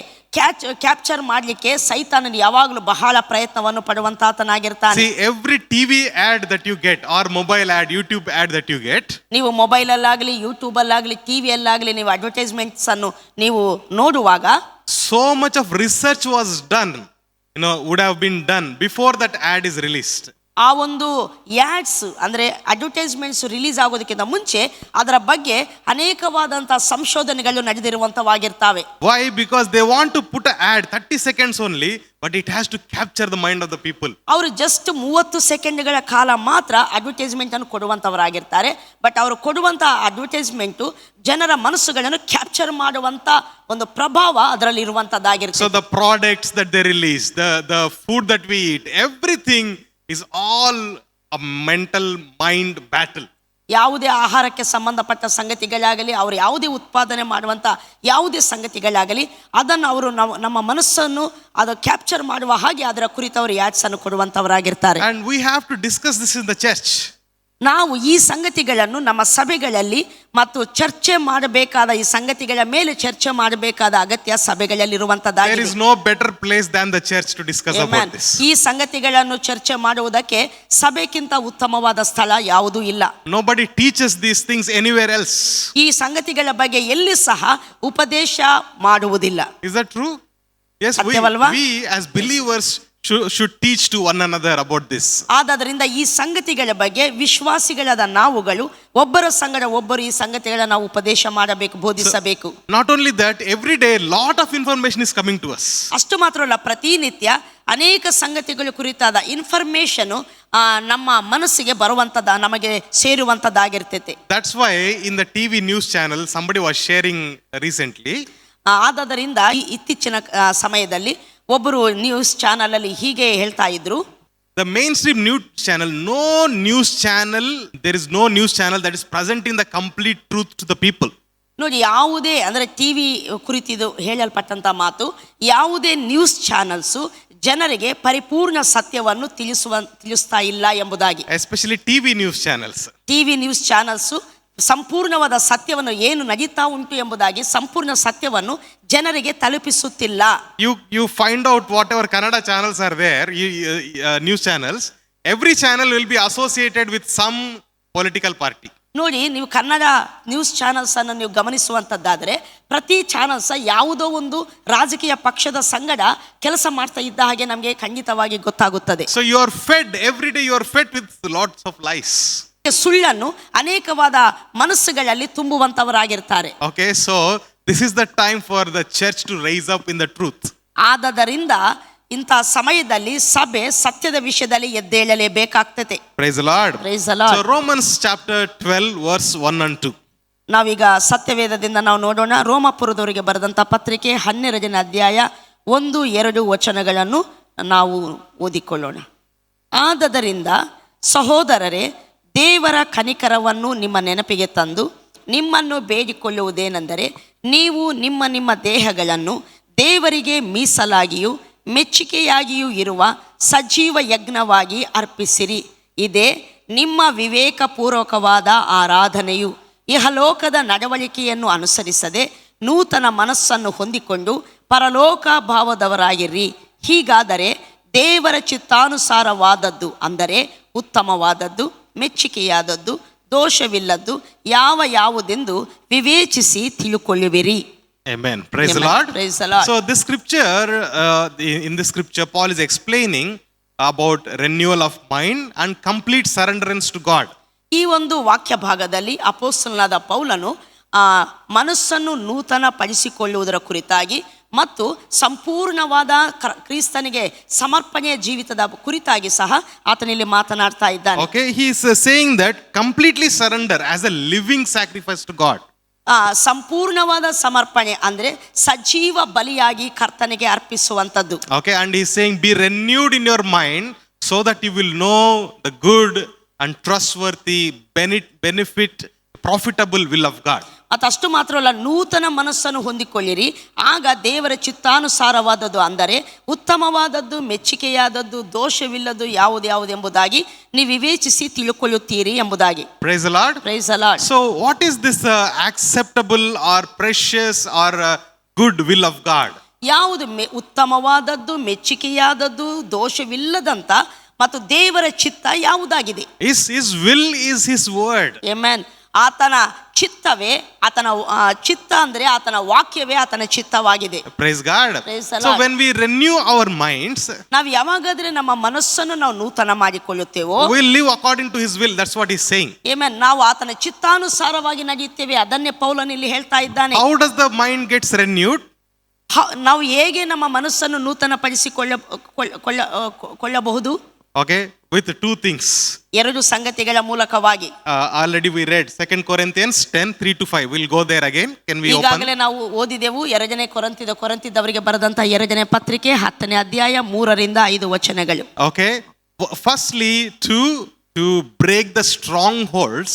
ಕ್ಯಾಪ್ಚರ್ ಮಾಡಲಿಕ್ಕೆ ಸೈತಾನನು ಯಾವಾಗಲೂ ಬಹಳ ಪ್ರಯತ್ನವನ್ನು ಪಡುವಂತಾತನಾಗಿರ್ತಾನೆ. See, every TV ad that you get or mobile ad, YouTube ad that you get, ನೀವು ಮೊಬೈಲ್ ಅಲ್ಲಾಗಲಿ, ಯೂಟ್ಯೂಬ್ ಅಲ್ಲಾಗಲಿ, ಟಿವಿಯಲ್ಲಾಗಲಿ ನೀವು ಅಡ್ವರ್ಟೈಸ್ಮೆಂಟ್ಸ್ ಅನ್ನು ನೀವು ನೋಡುವಾಗ so much of research was done, would have been done before that ad is released. ಆ ಒಂದು ಯಾಡ್ಸ್ ಅಂದರೆ advertisements release ಆಗೋದಕ್ಕಿಂತ ಮುಂಚೆ ಅದರ ಬಗ್ಗೆ ಅನೇಕವಾದಂತಹ ಸಂಶೋಧನೆಗಳು ನಡೆದಿರುವಂತವಾಗಿರ್ತವೆ. Why? Because they want to put an ad 30 seconds only, but it has to capture the mind of the people. ಅವರು just 30 ಸೆಕೆಂಡ್ಗಳ ಕಾಲ ಮಾತ್ರ ಅಡ್ವರ್ಟೈಸ್ಮೆಂಟ್ ಅನ್ನು ಕೊಡುವಂತವರಾಗಿರ್ತಾರೆ. ಬಟ್ ಅವರು ಕೊಡುವಂತಹ ಅಡ್ವರ್ಟೈಸ್ಮೆಂಟ್ ಜನರ ಮನಸ್ಸುಗಳನ್ನು ಕ್ಯಾಪ್ಚರ್ ಮಾಡುವಂತ ಒಂದು ಪ್ರಭಾವ ಅದರಲ್ಲಿ ಇರುವಂತದ್ದಾಗಿರ್ತದೆ. So the products that they release, the food that we eat, everything is all a mental mind battle. ಯಾವುದೇ ಆಹಾರಕ್ಕೆ ಸಂಬಂಧಪಟ್ಟ ಸಂಗತಿಗಳಾಗಲಿ, ಅವರು ಯಾವುದೇ ಉತ್ಪಾದನೆ ಮಾಡುವಂಥ ಯಾವುದೇ ಸಂಗತಿಗಳಾಗಲಿ, ಅದನ್ನು ಅವರು ನಮ್ಮ ಮನಸ್ಸನ್ನು ಅದು ಕ್ಯಾಪ್ಚರ್ ಮಾಡುವ ಹಾಗೆ ಅದರ ಕುರಿತು ಅವರು ಯಾಡ್ಸ್ ಅನ್ನು ಕೊಡುವಂಥವರಾಗಿರ್ತಾರೆ. And we have to discuss this in the church. ನಾವು ಈ ಸಂಗತಿಗಳನ್ನು ನಮ್ಮ ಸಭೆಗಳಲ್ಲಿ ಮತ್ತು ಚರ್ಚೆ ಮಾಡಬೇಕಾದ, ಈ ಸಂಗತಿಗಳ ಮೇಲೆ ಚರ್ಚೆ ಮಾಡಬೇಕಾದ ಅಗತ್ಯ ಸಭೆಗಳಲ್ಲಿ ಇರುವಂತದ್ದಾಗಿದೆ. There is no better place than the church to discuss about this. ಈ ಸಂಗತಿಗಳನ್ನು ಚರ್ಚೆ ಮಾಡುವುದಕ್ಕೆ ಸಭೆಗಿಂತ ಉತ್ತಮವಾದ ಸ್ಥಳ ಯಾವುದೂ ಇಲ್ಲ. Nobody teaches these things anywhere else. ಈ ಸಂಗತಿಗಳ ಬಗ್ಗೆ ಎಲ್ಲಿ ಸಹ ಉಪದೇಶ ಮಾಡುವುದಿಲ್ಲ. Is that true? Yes, ಸತ್ಯವಲ್ವಾ? we as believers should teach to one another about this. ಆದ್ದರಿಂದ ಈ ಸಂಗತಿಗಳ ಬಗ್ಗೆ ವಿಶ್ವಾಸಿಗಳಾದ ನಾವುಗಳು ಒಬ್ಬರ ಸಂಗಡ ಒಬ್ಬರು ಈ ಸಂಗತಿಗಳನ್ನು ನಾವು ಉಪದೇಶ ಮಾಡಬೇಕು, ಬೋಧಿಸಬೇಕು. Not only that, every day lot of information is coming to us. ಅಷ್ಟು ಮಾತ್ರ ಅಲ್ಲ, ಪ್ರತಿನಿತ್ಯ ಅನೇಕ ಸಂಗತಿಗಳ ಕುರಿತಾದ ಇನ್ಫಾರ್ಮೇಶನ್ ನಮ್ಮ ಮನಸ್ಸಿಗೆ ಬರುವಂತದ, ನಮಗೆ ಸೇರುವಂತದ್ದಾಗಿರ್ತೈತೆ. That's why in the TV news channel somebody was sharing recently. ಆದ್ದರಿಂದ ಇತ್ತೀಚಿನ ಸಮಯದಲ್ಲಿ ಒಬ್ಬರು ನ್ಯೂಸ್ ಚಾನಲ್ ಅಲ್ಲಿ ಹೀಗೆ ಹೇಳ್ತಾ ಇದ್ರು, the mainstream news channel, there is no news channel that is presenting the complete truth to the people. ನೋಡಿ, ಯಾವುದೇ ಅಂದರೆ ಟಿವಿ ಕುರಿತಿದು ಹೇಳಲ್ಪಟ್ಟಂತ ಮಾತು, ಯಾವುದೇ ನ್ಯೂಸ್ ಚಾನಲ್ಸು ಜನರಿಗೆ ಪರಿಪೂರ್ಣ ಸತ್ಯವನ್ನು ತಿಳಿಸ್ತಾ ಇಲ್ಲ ಎಂಬುದಾಗಿ. Especially TV news channels. TV news channels ಸಂಪೂರ್ಣವಾದ ಸತ್ಯವನ್ನು, ಏನು ನಡೀತಾ ಉಂಟು ಎಂಬುದಾಗಿ ಸಂಪೂರ್ಣ ಸತ್ಯವನ್ನು ಜನರಿಗೆ ತಲುಪಿಸುತ್ತಿಲ್ಲ. You find out whatever Kannada channels are there, news channels, every channel will be associated with some political party. ನೋಡಿ, ನೀವು ಕನ್ನಡ ನ್ಯೂಸ್ ಚಾನಲ್ಸ್ ಅನ್ನು ನೀವು ಗಮನಿಸುವಂತದ್ದಾದ್ರೆ ಪ್ರತಿ ಚಾನಲ್ಸ್ ಯಾವುದೋ ಒಂದು ರಾಜಕೀಯ ಪಕ್ಷದ ಸಂಗಡ ಕೆಲಸ ಮಾಡ್ತಾ ಇದ್ದ ಹಾಗೆ ನಮಗೆ ಖಂಡಿತವಾಗಿ ಗೊತ್ತಾಗುತ್ತದೆ. So you are fed every day, you are fed with lots of lies. ಸುಳ್ಳನ್ನು ಅನೇಕವಾದ ಮನಸ್ಸುಗಳಲ್ಲಿ ತುಂಬುವಂತವರಾಗಿರ್ತಾರೆ. Okay, so this is the time for the church to rise up in the truth. ಆದದರಿಂದ ಇಂತಹ ಸಮಯದಲ್ಲಿ ಸಭೆ ಸತ್ಯದ ವಿಷಯದಲ್ಲಿ ಎದ್ದೇಳಲೇಬೇಕಾಗ್ತದೆ. Praise the Lord. Praise the Lord. So Romans chapter 12 verse 1 and 2. ನಾವೀಗ ಸತ್ಯವೇದದಿಂದ ನಾವು ನೋಡೋಣ. ರೋಮಾಪುರದವರಿಗೆ ಬರೆದಂಥ ಪತ್ರಿಕೆ 12ನೇ ಅಧ್ಯಾಯ 1-2 ವಚನಗಳನ್ನು ನಾವು ಓದಿಕೊಳ್ಳೋಣ. ಆದದರಿಂದ ಸಹೋದರರೇ, ದೇವರ ಕನಿಕರವನ್ನು ನಿಮ್ಮ ನೆನಪಿಗೆ ತಂದು ನಿಮ್ಮನ್ನು ಬೇಡಿಕೊಳ್ಳುವುದೇನೆಂದರೆ, ನೀವು ನಿಮ್ಮ ನಿಮ್ಮ ದೇಹಗಳನ್ನು ದೇವರಿಗೆ ಮೀಸಲಾಗಿಯೂ ಮೆಚ್ಚುಗೆಯಾಗಿಯೂ ಇರುವ ಸಜೀವ ಯಜ್ಞವಾಗಿ ಅರ್ಪಿಸಿರಿ. ಇದೇ ನಿಮ್ಮ ವಿವೇಕಪೂರ್ವಕವಾದ ಆರಾಧನೆಯು. ಇಹಲೋಕದ ನಡವಳಿಕೆಯನ್ನು ಅನುಸರಿಸದೆ ನೂತನ ಮನಸ್ಸನ್ನು ಹೊಂದಿಕೊಂಡು ಪರಲೋಕ ಭಾವದವರಾಗಿರ್ರಿ. ಹೀಗಾದರೆ ದೇವರ ಚಿತ್ತಾನುಸಾರವಾದದ್ದು, ಅಂದರೆ ಉತ್ತಮವಾದದ್ದು, ಮೆಚ್ಚುಗೆಯಾದದ್ದು, ದೋಷವಿಲ್ಲದ್ದು ಯಾವುದೆಂದು ವಿವೇಚಿಸಿ ತಿಳುಕೊಳ್ಳುವಿರಿ. Amen. Praise the Amen. Lord. Praise the Lord. So this scripture, in this scripture, Paul is explaining about renewal of mind and complete surrenderance to God. ಈ ಒಂದು ವಾಕ್ಯ ಭಾಗದಲ್ಲಿ ಅಪೊಸ್ತಲನಾದ ಪೌಲನು ಮನಸ್ಸನ್ನು ನೂತನ ಪಡಿಸಿಕೊಳ್ಳುವುದರ ಕುರಿತಾಗಿ ಮತ್ತು ಸಂಪೂರ್ಣವಾದ ಕ್ರಿಸ್ತನಿಗೆ ಸಮರ್ಪಣೆಯ ಜೀವಿತದ ಕುರಿತಾಗಿ ಸಹ ಆತನಲ್ಲಿ ಮಾತನಾಡ್ತಾ ಇದ್ದಾನೆ. Okay, he is saying that completely surrender as a living sacrifice to God. ಸಂಪೂರ್ಣವಾದ ಸಮರ್ಪಣೆ ಅಂದ್ರೆ ಸಜೀವ ಬಲಿಯಾಗಿ ಕರ್ತನಿಗೆ ಅರ್ಪಿಸುವಂತದ್ದು. Okay, and he is saying be renewed in your mind so that you will know the good and trustworthy, benefit, profitable will of God. ಅಷ್ಟು ಮಾತ್ರವಲ್ಲ, ನೂತನ ಮನಸ್ಸನ್ನು ಹೊಂದಿಕೊಳ್ಳಿರಿ. ಆಗ ದೇವರ ಚಿತ್ತಾನುಸಾರವಾದದ್ದು, ಅಂದರೆ ಉತ್ತಮವಾದದ್ದು, ಮೆಚ್ಚುಗೆಯಾದದ್ದು, ದೋಷವಿಲ್ಲದ್ದು ಯಾವುದೆಂಬುದಾಗಿ ನೀವು ವಿವೇಚಿಸಿ ತಿಳುಕೊಳ್ಳುತ್ತೀರಿ ಎಂಬುದಾಗಿ. Praise the Lord. Praise the Lord. So what is this acceptable or precious or good will of God? ಯಾವುದು ಉತ್ತಮವಾದದ್ದು, ಮೆಚ್ಚುಗೆಯಾದದ್ದು, ದೋಷವಿಲ್ಲದಂತ ಮತ್ತು ದೇವರ ಚಿತ್ತ ಯಾವುದಾಗಿದೆ? His will is his word. Amen. ಆತನ ಚಿತ್ತವೇ, ಆತನ ಚಿತ್ತ ಅಂದ್ರೆ ಆತನ ವಾಕ್ಯವೇ ಆತನ ಚಿತ್ತವಾಗಿದೆ. Praise God. Praise the So Lord. when we renew our minds, ನಾವು ಯಾವಾಗಾದ್ರೆ ನಮ್ಮ ಮನಸ್ಸನ್ನು ನಾವು ನೂತನ ಮಾಡಿಕೊಳ್ಳುತ್ತೇವೋ, we live according to his will. That's what he's saying. Amen. ನಾವು ಆತನ ಚಿತ್ತಾನುಸಾರವಾಗಿ ನಡೆಯುತ್ತೇವೆ. ಅದನ್ನೇ ಪೌಲನು ಇಲ್ಲಿ ಹೇಳ್ತಾ ಇದ್ದಾನೆ. How does the mind gets renewed? ನಾವು ಹೇಗೆ ನಮ್ಮ ಮನಸ್ಸನ್ನು ನೂತನ ಕೊಳ್ಳಬಹುದು? Okay, with two things. ಎರಡು ಸಂಗತಿಗಳ ಮೂಲಕವಾಗಿ. Already we read 2 Corinthians 10:3-5. We'll go there again. Can we open? ಈಗಾಗಲೇ ನಾವು ಓದಿದೆವು 2ನೇ ಕೊರಿಂಥದವರಿಗೆ ಬರೆದಂತ 2ನೇ ಪತ್ರಿಕೆ 10ನೇ ಅಧ್ಯಾಯ 3-5 ವಚನಗಳು. Okay, firstly to break the strongholds.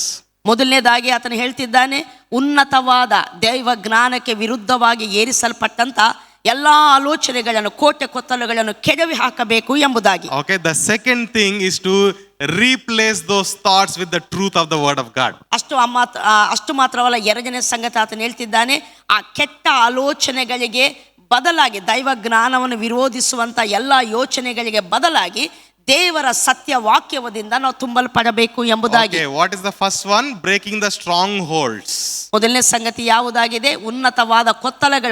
ಮೊದಲನೇದಾಗಿ ಆತನು ಹೇಳ್ತಿದ್ದಾನೆ, ಉನ್ನತವಾದ ದೈವ ಜ್ಞಾನಕ್ಕೆ ವಿರುದ್ಧವಾಗಿ ಏರಿಸಲ್ಪಟ್ಟಂತ ಎಲ್ಲಾ ಆಲೋಚನೆಗಳನ್ನು, ಕೋಟೆ ಕೊತ್ತಲುಗಳನ್ನು ಕೆಡವಿ ಹಾಕಬೇಕು ಎಂಬುದಾಗಿ. Okay, the second thing is to replace those thoughts with the truth of the word of God. ಅಷ್ಟು ಮಾತ್ರವಲ್ಲ, 2ನೇ ಸಂಗತಿ ಆತನು ಹೇಳ್ತಿದ್ದಾನೆ, ಆ ಕೆಟ್ಟ ಆಲೋಚನೆಗಳಿಗೆ ಬದಲಾಗಿ, ದೈವ ಜ್ಞಾನವನ್ನು ವಿರೋಧಿಸುವಂತ ಎಲ್ಲಾ ಯೋಚನೆಗಳಿಗೆ ಬದಲಾಗಿ ದೇವರ ಸತ್ಯ ವಾಕ್ಯದಿಂದ ನಾವು ತುಂಬಲ್ಪಡಬೇಕು ಎಂಬುದಾಗಿ. Okay, what is the first one? Breaking the strongholds. ಮೊದಲನೇ ಸಂಗತಿ ಯಾವುದಾಗಿದೆ?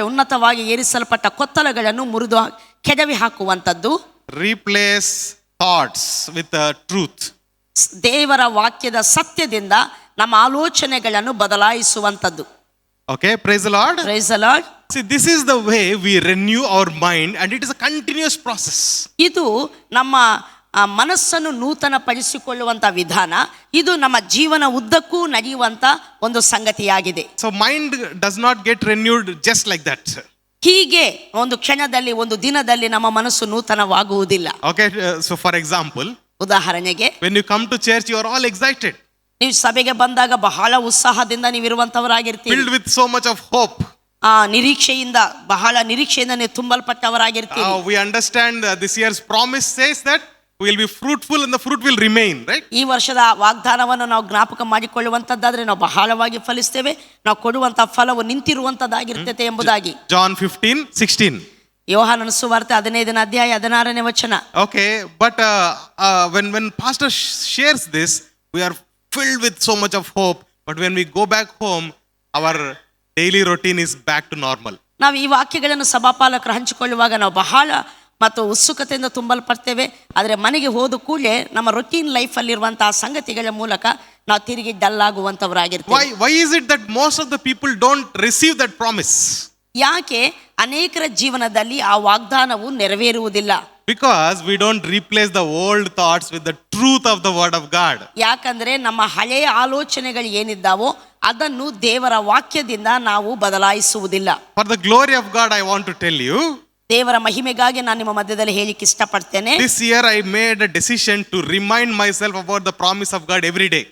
ಉನ್ನತವಾಗಿ ಏರಿಸಲ್ಪಟ್ಟ ಕೊತ್ತಲಗಳನ್ನು ಮುರಿದು ಕೆಡವಿ ಹಾಕುವಂತದ್ದು. Replace thoughts with the truth. ದೇವರ ವಾಕ್ಯದ ಸತ್ಯದಿಂದ ನಮ್ಮ ಆಲೋಚನೆಗಳನ್ನು ಬದಲಾಯಿಸುವಂತದ್ದು. Okay, praise the Lord. Praise the Lord. See, this is the way we renew our mind, and it is a continuous process. ಇದು ನಮ್ಮ ಮನಸ್ಸನ್ನು ನೂತನ ಪಡಿಸಿಕೊಳ್ಳುವಂತ ವಿಧಾನ. ಇದು ನಮ್ಮ ಜೀವನ ಉದ್ದಕ್ಕೂ ನಡೆಯುವಂತ ಒಂದು ಸಂಗತಿಯಾಗಿದೆ. So mind does not get renewed just like that. ಹೀಗೆ ಒಂದು ಕ್ಷಣದಲ್ಲಿ, ಒಂದು ದಿನದಲ್ಲಿ ನಮ್ಮ ಮನಸ್ಸು ನೂತನವಾಗುವುದಿಲ್ಲ. Okay, so for example, ಉದಾಹರಣೆಗೆ, when you come to church, you are all excited, ನೀವು ಸಭೆಗೆ ಬಂದಾಗ ಬಹಳ ಉತ್ಸಾಹದಿಂದ ನೀವು ಇರುವಂತವರಾಗಿರ್ತೀರಿ. filled with so much of hope. ಬಹಳ ನಿರೀಕ್ಷೆಯಿಂದ ನೀವು ತುಂಬಲ್ಪಟ್ಟವರಾಗಿರ್ತೀರಿ. We understand this year's promise says that we will be fruitful and the fruit will remain, right? ಈ ವರ್ಷದ ವಾಗ್ದಾನವನ್ನು ನಾವು ಜ್ಞಾಪಕ ಮಾಡಿಕೊಳ್ಳುವಂತದ್ದಾದ್ರೆ ನಾವು ಬಹಳವಾಗಿ ಫಲಿಸ್ತೇವೆ, ನಾವು ಕೊಡುವಂತ ಫಲವು ನಿಂತಿರುವಂತದ್ದಾಗಿರ್ತದೆ ಎಂಬುದಾಗಿ. John 15:16. ಯೋಹಾನನ ಸುವಾರ್ತೆ 15ನೇ ಅಧ್ಯಾಯ 16ನೇ ವಚನ. Okay, but when pastor shares this, we are filled with so much of hope, but when we go back home, our daily routine is back to normal. ನಾವು ಈ ವಾಕ್ಯಗಳನ್ನು ಸಭಾಪಾಲಕರು ಹಂಚಿಕೊಳ್ಳುವಾಗ ನಾವು ಬಹಳ ಮತ್ತು ಉತ್ಸುಕತೆಯಿಂದ ತುಂಬಲ್ಪಡ್ತೇವೆ. ಆದರೆ ಮನೆಗೆ ಹೋದ ಕೂಡಲೇ ನಮ್ಮ ರೊಟೀನ್ ಲೈಫಲ್ಲಿರುವಂತಹ ಸಂಗತಿಗಳ ಮೂಲಕ ನಾವು ತಿರುಗಿ dull ಆಗುವಂಥವರಾಗಿರ್ತೀವಿ. Why is it that most of the people don't receive that promise? ಯಾಕೆ ಅನೇಕರ ಜೀವನದಲ್ಲಿ ಆ ವಾಗ್ದಾನವು ನೆರವೇರುವುದಿಲ್ಲ? Because we don't replace the old thoughts with the truth of the word of God. ಯಾಕಂದ್ರೆ ನಮ್ಮ ಹಳೆಯ ಆಲೋಚನೆಗಳು ಏನಿದ್ದಾವೋ ಅದನ್ನು ದೇವರ ವಾಕ್ಯದಿಂದ ನಾವು ಬದಲಾಯಿಸುವುದಿಲ್ಲ. For the glory of God, I want to tell you, ದೇವರ ಮಹಿಮೆಗಾಗಿ ನಾನು ನಿಮ್ಮ ಮಧ್ಯದಲ್ಲಿ ಹೇಳಿಕ್ಕೆ ಇಷ್ಟಪಡ್ತೇನೆ. this year I made a decision to remind myself about the promise of God every day.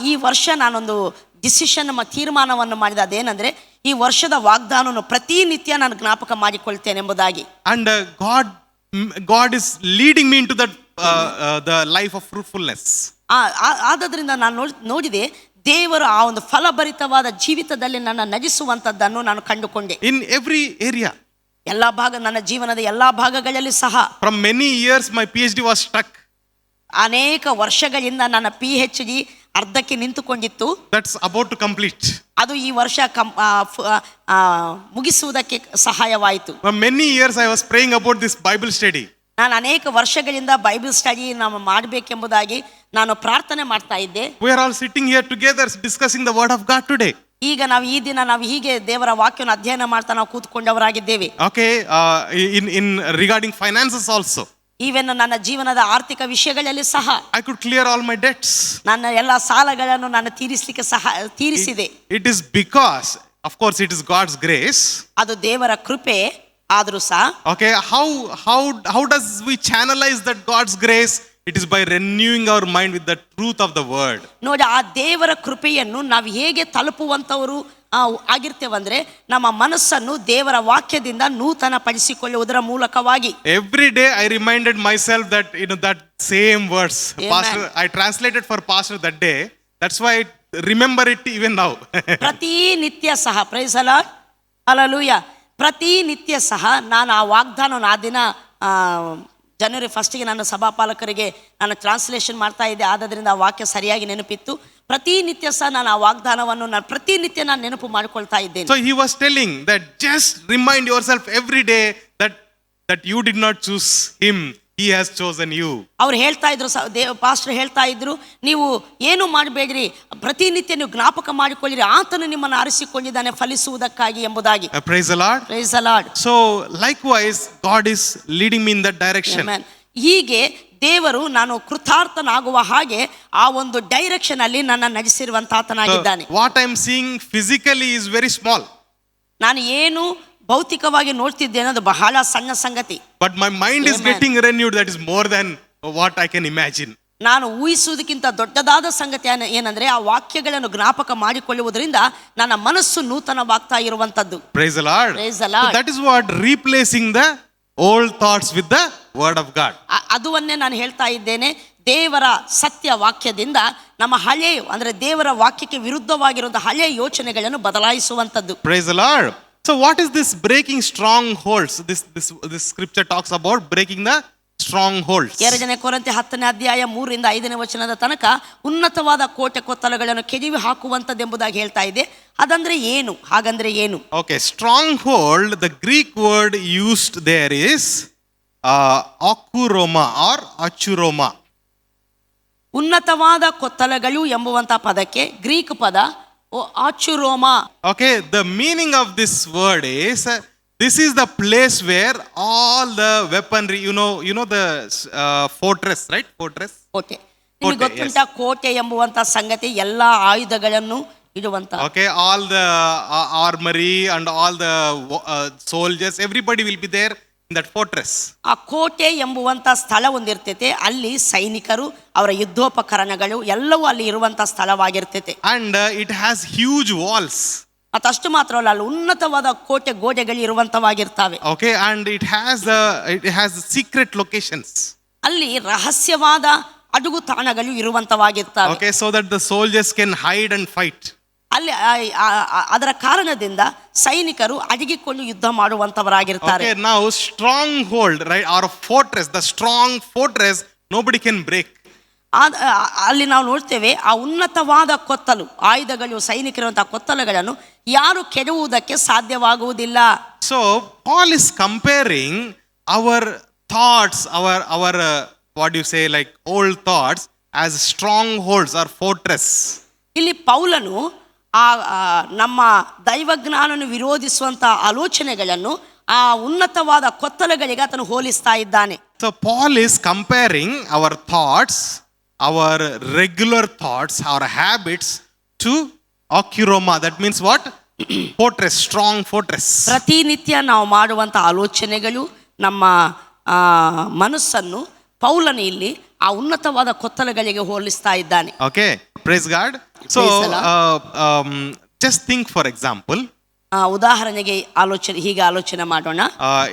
ಈ ವರ್ಷ ನಾನೊಂದು ಡಿಸಿಷನ್ ತೀರ್ಮಾನವನ್ನು ಮಾಡಿದ, ಅದೇನಂದ್ರೆ ಈ ವರ್ಷದ ವಾಗ್ದಾನವನ್ನು ಪ್ರತಿನಿತ್ಯ ನಾನು ಜ್ಞಾಪಕ ಮಾಡಿಕೊಳ್ತೇನೆ ಎಂಬುದಾಗಿ. And God is leading me into that the life of fruitfulness. ಆದದ್ರಿಂದ ನಾನು ನೋಡಿದೆ ದೇವರು ಆ ಒಂದು ಫಲಭರಿತವಾದ ಜೀವಿತದಲ್ಲಿ ನನ್ನ ನಡೆಸುವಂತದ್ದನ್ನು ನಾನು ಕಂಡುಕೊಂಡೆ. In every area. ಎಲ್ಲಾ ಭಾಗ, ನನ್ನ ಜೀವನದ ಎಲ್ಲಾ ಭಾಗಗಳಲ್ಲಿ ಸಹ. From many years my PhD was stuck. ಅನೇಕ ವರ್ಷಗಳಿಂದ ನನ್ನ PhD ಅರ್ಧಕ್ಕೆ ನಿಂತುಕೊಂಡಿತ್ತು. That's about to complete. ಅದು ಈ ವರ್ಷ ಮುಗಿಸುವುದಕ್ಕೆ ಸಹಾಯವಾಯಿತು. For many years I was praying about this Bible study. ನಾನು ಅನೇಕ ವರ್ಷಗಳಿಂದ ಬೈಬಲ್ ಸ್ಟಡಿ ನಾವು ಮಾಡಬೇಕೆಂಬುದಾಗಿ ನಾನು ಪ್ರಾರ್ಥನೆ ಮಾಡ್ತಾ ಇದ್ದೆ. We are all sitting here together discussing the word of God today. ಈಗ ನಾವು ಈ ದಿನ ನಾವು ಹೀಗೆ ದೇವರ ವಾಕ್ಯವನ್ನು ಅಧ್ಯಯನ ಮಾಡ್ತಾ ನಾವು ಕೂತ್ಕೊಂಡವರಾಗಿದ್ದೇವೆ. Okay, in regarding finances also. Even ನನ್ನ ಜೀವನದ ಆರ್ಥಿಕ ವಿಷಯಗಳಲ್ಲಿ ಸಹ I could clear all my debts. ನನ್ನ ಎಲ್ಲ ಸಾಲಗಳನ್ನು ನಾನು ತೀರಿಸಿದೆ. It is because, of course, it is God's grace. ಅದು ದೇವರ ಕೃಪೆ ಆದರೂ ಸಹ. Okay, how does we channelize that God's grace? It is by renewing our mind with the truth of the word. ನೋಡಿ, ಆ ದೇವರ ಕೃಪೆಯನ್ನು ನಾವು ಹೇಗೆ ತಲುಪುವಂತವರು ಆಗಿರ್ತೇವಂದ್ರೆ ನಮ್ಮ ಮನಸ್ಸನ್ನು ದೇವರ ವಾಕ್ಯದಿಂದ ನೂತನ ಪಡಿಸಿಕೊಳ್ಳುವುದರ ಮೂಲಕವಾಗಿ. Every day I reminded myself that that same verse. Amen. Pastor, I translated for pastor that day. That's why I remember it even now. ಪ್ರತಿನಿತ್ಯ ಸಹ, ಪ್ರೈಸ್ ದಿ ಲಾರ್ಡ್, ಹಲ್ಲೆಲೂಯಾ, ಪ್ರತಿನಿತ್ಯ ಸಹ ನಾನು ಆ ವಾಗ್ದಾನವನ್ನು ಆ ದಿನ ಜನವರಿ 1ಗೆ ನನ್ನ ಸಭಾಪಾಲಕರಿಗೆ ನಾನು ಟ್ರಾನ್ಸ್ಲೇಷನ್ ಮಾಡ್ತಾ ಇದ್ದೆ. ಆದ್ರಿಂದ ಆ ವಾಕ್ಯ ಸರಿಯಾಗಿ ನೆನಪಿತ್ತು. ಪ್ರತಿನಿತ್ಯ ಸಹ ನಾನು ಆ ವಾಗ್ದಾನವನ್ನು ಪ್ರತಿನಿತ್ಯ ನಾನು ನೆನಪು ಮಾಡಿಕೊಳ್ತಾ ಇದ್ದೇನೆ. So he was telling that just remind yourself every day that you did not choose him, he has chosen you. ಅವ್ರು ಹೇಳ್ತಾ ಇದ್ರು, ಪಾಸ್ಟರ್ ಹೇಳ್ತಾ ಇದ್ರು, ನೀವು ಏನು ಮಾಡಬೇಡ್ರಿ, ಪ್ರತಿನಿತ್ಯ ನೀವು ಜ್ಞಾಪಕ ಮಾಡಿಕೊಳ್ಳಿರಿ, ಆತನು ನಿಮ್ಮನ್ನು ಆರಿಸಿಕೊಂಡಿದ್ದಾನೆ ಫಲಿಸುವುದಕ್ಕಾಗಿ ಎಂಬುದಾಗಿ. Praise the Lord. Praise the Lord. So likewise God is leading me in that direction. Amen. ಹೀಗೆ ದೇವರು ನಾನು ಕೃತಾರ್ಥನಾಗುವ ಹಾಗೆ ಆ ಒಂದು ಡೈರೆಕ್ಷನ್ ಅಲ್ಲಿ ನನ್ನ ನಡೆಸಿರುವಂತ ಆತನಾಗಿದ್ದಾನೆ. What I am seeing physically is very small. ನಾನು ಏನು ಭೌತಿಕವಾಗಿ ನೋಡ್ತಿದ್ದೇನೆ ಅದು ಬಹಳ ಸಣ್ಣ ಸಂಗತಿ. But my mind is getting renewed. That is more than what I can imagine. ನಾನು ಊಹಿಸುವುದಕ್ಕಿಂತ ದೊಡ್ಡದಾದ ಸಂಗತಿ ಏನಂದ್ರೆ ಆ ವಾಕ್ಯಗಳನ್ನು ಜ್ಞಾಪಕ ಮಾಡಿಕೊಳ್ಳುವುದರಿಂದ ನನ್ನ ಮನಸ್ಸು ನೂತನವಾಗ್ತಾ ಇರುವಂತದ್ದು. Praise the Lord. Praise the Lord. So that is what replacing the old thoughts with the word of God. ಅದುವನ್ನೇ ನಾನು ಹೇಳ್ತಾ ಇದ್ದೇನೆ. ದೇವರ ಸತ್ಯ ವಾಕ್ಯದಿಂದ ನಮ್ಮ ಹಳೆಯ ಅಂದ್ರೆ ದೇವರ ವಾಕ್ಯಕ್ಕೆ ವಿರುದ್ಧವಾಗಿರುವಂತಹ ಹಳೆಯ ಯೋಚನೆಗಳನ್ನು ಬದಲಾಯಿಸುವಂತದ್ದು. Praise the Lord. So what is this breaking strongholds? This scripture talks about breaking the strongholds. 2 ಕೊರಿಂಥಿ 10ನೇ ಅಧ್ಯಾಯ 3ರಿಂದ 5ನೇ ವಚನದ ತನಕ ಉನ್ನತವಾದ ಕೋಟೆ ಕೊತ್ತಲಗಳನ್ನು ಕೆಡವಿ ಹಾಕುವಂತದ್ದೆಂಬುದಾಗಿ ಹೇಳ್ತಾ ಇದೆ. ಅದಂದ್ರೆ ಏನು? ಹಾಗಂದ್ರೆ ಏನು? Okay, stronghold, the Greek word used there is akuroma or achuroma. ಉನ್ನತವಾದ ಕೊತ್ತಲಗಳು ಎಂಬುವಂತ ಪದಕ್ಕೆ ಗ್ರೀಕ್ ಪದ ಆಚುರೋಮಾ. Okay, the meaning of this word is this is the place where all the weaponry, you know the fortress, right? Fortress. ಕೋಟೆ. ನಿಮಗೆ ಗೊತ್ತುಂಟಾ ಕೋಟೆ ಎಂಬುವಂತ ಸಂಗತಿ ಎಲ್ಲಾ ಆಯುಧಗಳನ್ನು ಇಡುವಂತ. Okay, all the armory and all the soldiers, everybody will be there in that fortress. ಆ ಕೋಟೆ ಎಂಬುವಂತ ಸ್ಥಳ ಒಂದಿರ್ತೈತೆ. ಅಲ್ಲಿ ಸೈನಿಕರು, ಅವರ ಯುದ್ಧೋಪಕರಣಗಳು ಎಲ್ಲವೂ ಅಲ್ಲಿ ಇರುವಂತ ಸ್ಥಳವಾಗಿರ್ತೈತೆ. And it has huge walls. ಮತ್ತಷ್ಟು ಮಾತ್ರ ಅಲ್ಲ, ಅಲ್ಲಿ ಉನ್ನತವಾದ ಕೋಟೆ ಗೋಡೆಗಳು ಇರುವಂತವಾಗಿರ್ತವೆ. Okay, and it has secret locations. ಅಲ್ಲಿ ರಹಸ್ಯವಾದ ಅಡುಗು ತಾಣಗಳು ಇರುವಂತವಾಗಿರ್ತವೆ. Okay, so that the soldiers can hide and fight. ಅಲ್ಲಿ ಅದರ ಕಾರಣದಿಂದ ಸೈನಿಕರು ಅಡಗಿಕೊಂಡು ಯುದ್ಧ ಮಾಡುವಂತವರಾಗಿರ್ತಾರೆ. Okay, now stronghold, right, or fortress, the strong fortress nobody can break. ಅಲ್ಲಿ ನಾವು ನೋಡ್ತೇವೆ ಆ ಉನ್ನತವಾದ ಕೊತ್ತಲು, ಆಯುಧಗಳು, ಸೈನಿಕರುವಂತಹ ಕೊತ್ತಲುಗಳನ್ನು ಯಾರು ಕೆಡವುವುದಕ್ಕೆ ಸಾಧ್ಯವಾಗುವುದಿಲ್ಲ. So Paul is comparing our thoughts, our what do you say, like old thoughts, as strongholds or fortress. ಇಲ್ಲಿ ಪೌಲನು ನಮ್ಮ ದೈವಜ್ಞಾನವನ್ನು ವಿರೋಧಿಸುವಂತ ಆಲೋಚನೆಗಳನ್ನು ಆ ಉನ್ನತವಾದ ಕೊತ್ತಲಗಳಿಗೆ ಆತನು ಹೋಲಿಸ್ತಾ ಇದ್ದಾನೆ. So Paul is comparing our thoughts, our regular thoughts, our habits to okuroma. That means what? Fortress, strong fortress. ಪ್ರತಿನಿತ್ಯ ನಾವು ಮಾಡುವಂತ ಆಲೋಚನೆಗಳು ನಮ್ಮ ಮನಸ್ಸನ್ನು ಪೌಲನು ಇಲ್ಲಿ ಆ ಉನ್ನತವಾದ ಕೊತ್ತಲಗಳಿಗೆ ಹೋಲಿಸ್ತಾ ಇದ್ದಾನೆ. Okay, praise God. So just think, for example, ಉದಾಹರಣೆಗೆ ಹೀಗೆ ಆಲೋಚನೆ ಮಾಡೋಣ.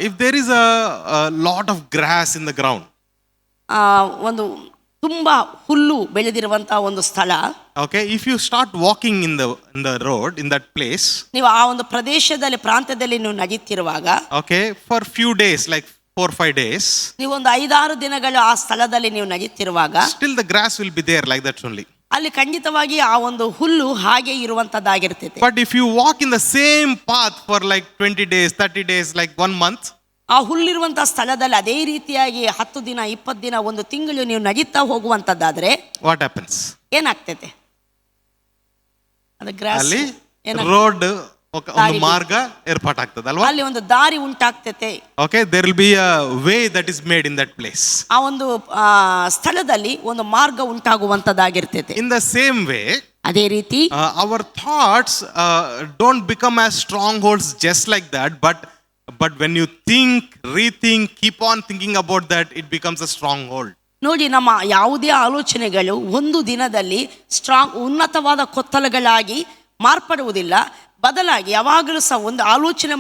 If there is a lot of grass in the ground, ಒಂದು ತುಂಬಾ ಹುಲ್ಲು ಬೆಳೆದಿರುವಂತಹ ಒಂದು ಸ್ಥಳ, okay, if you start walking in the road in that place, ನೀವು ಆ ಒಂದು ಪ್ರದೇಶದಲ್ಲಿ ಪ್ರಾಂತ್ಯದಲ್ಲಿ ನೀವು ನಡೆಯುತ್ತಿರುವಾಗ, okay, for few days, like 4-5 days, ನೀವು ಒಂದು 5-6 ದಿನಗಳು ಆ ಸ್ಥಳದಲ್ಲಿ ನೀವು ನಡೆಯುತ್ತಿರುವಾಗ, still the grass will be there like that only. ಅಲ್ಲಿ ಖಂಡಿತವಾಗಿ ಆ ಒಂದು ಹುಲ್ಲು ಹಾಗೆ ಇರುವಂತದ್ದಾಗಿರ್ತೈತೆ. But if you walk in the same path for like 20 days, 30 days, like 1 month, ಆ ಹುಲ್ಲಿರುವಂತ ಸ್ಥಳದಲ್ಲಿ ಅದೇ ರೀತಿಯಾಗಿ 10 ದಿನ 20 ದಿನ 1 ತಿಂಗಳು ನೀವು ನಡೀತಾ ಹೋಗುವಂತದ್ದಾದ್ರೆ what happens? ಏನಾಗ್ತೈತೆ? ಅದು ಗ್ರಾಸ್ ಅಲ್ಲಿ ರೋಡ್ ಒಂದು ಮಾರ್ಗ ಏರ್ಪಾಟಾಗ್ತದೆ ಅಲ್ವಾ? ಅಲ್ಲಿ ಒಂದು ದಾರಿ ಉಂಟಾಗ್ತೈತೆ. Okay, there will be a way that is made in that place. ಆ ಒಂದು ಸ್ಥಳದಲ್ಲಿ ಒಂದು ಮಾರ್ಗ ಉಂಟಾಗುವಂತದ್ದಾಗಿರ್ತೈತೆ. In the same way, ಅದೇ ರೀತಿ our thoughts don't become as strongholds just like that, but when you think, rethink, keep on thinking about that, it becomes a stronghold. ನೋಡಿ, ನಮ್ಮ ಯಾವುದೇ ಆಲೋಚನೆಗಳು ಒಂದು ದಿನದಲ್ಲಿ ಉನ್ನತವಾದ ಕೊತ್ತಲಗಳಾಗಿ ಮಾರ್ಪಡುವುದಿಲ್ಲ. ಬದಲಾಗಿ ಯಾವಾಗಲೂ ಸಹ ಒಂದು ಆಲೋಚನೆ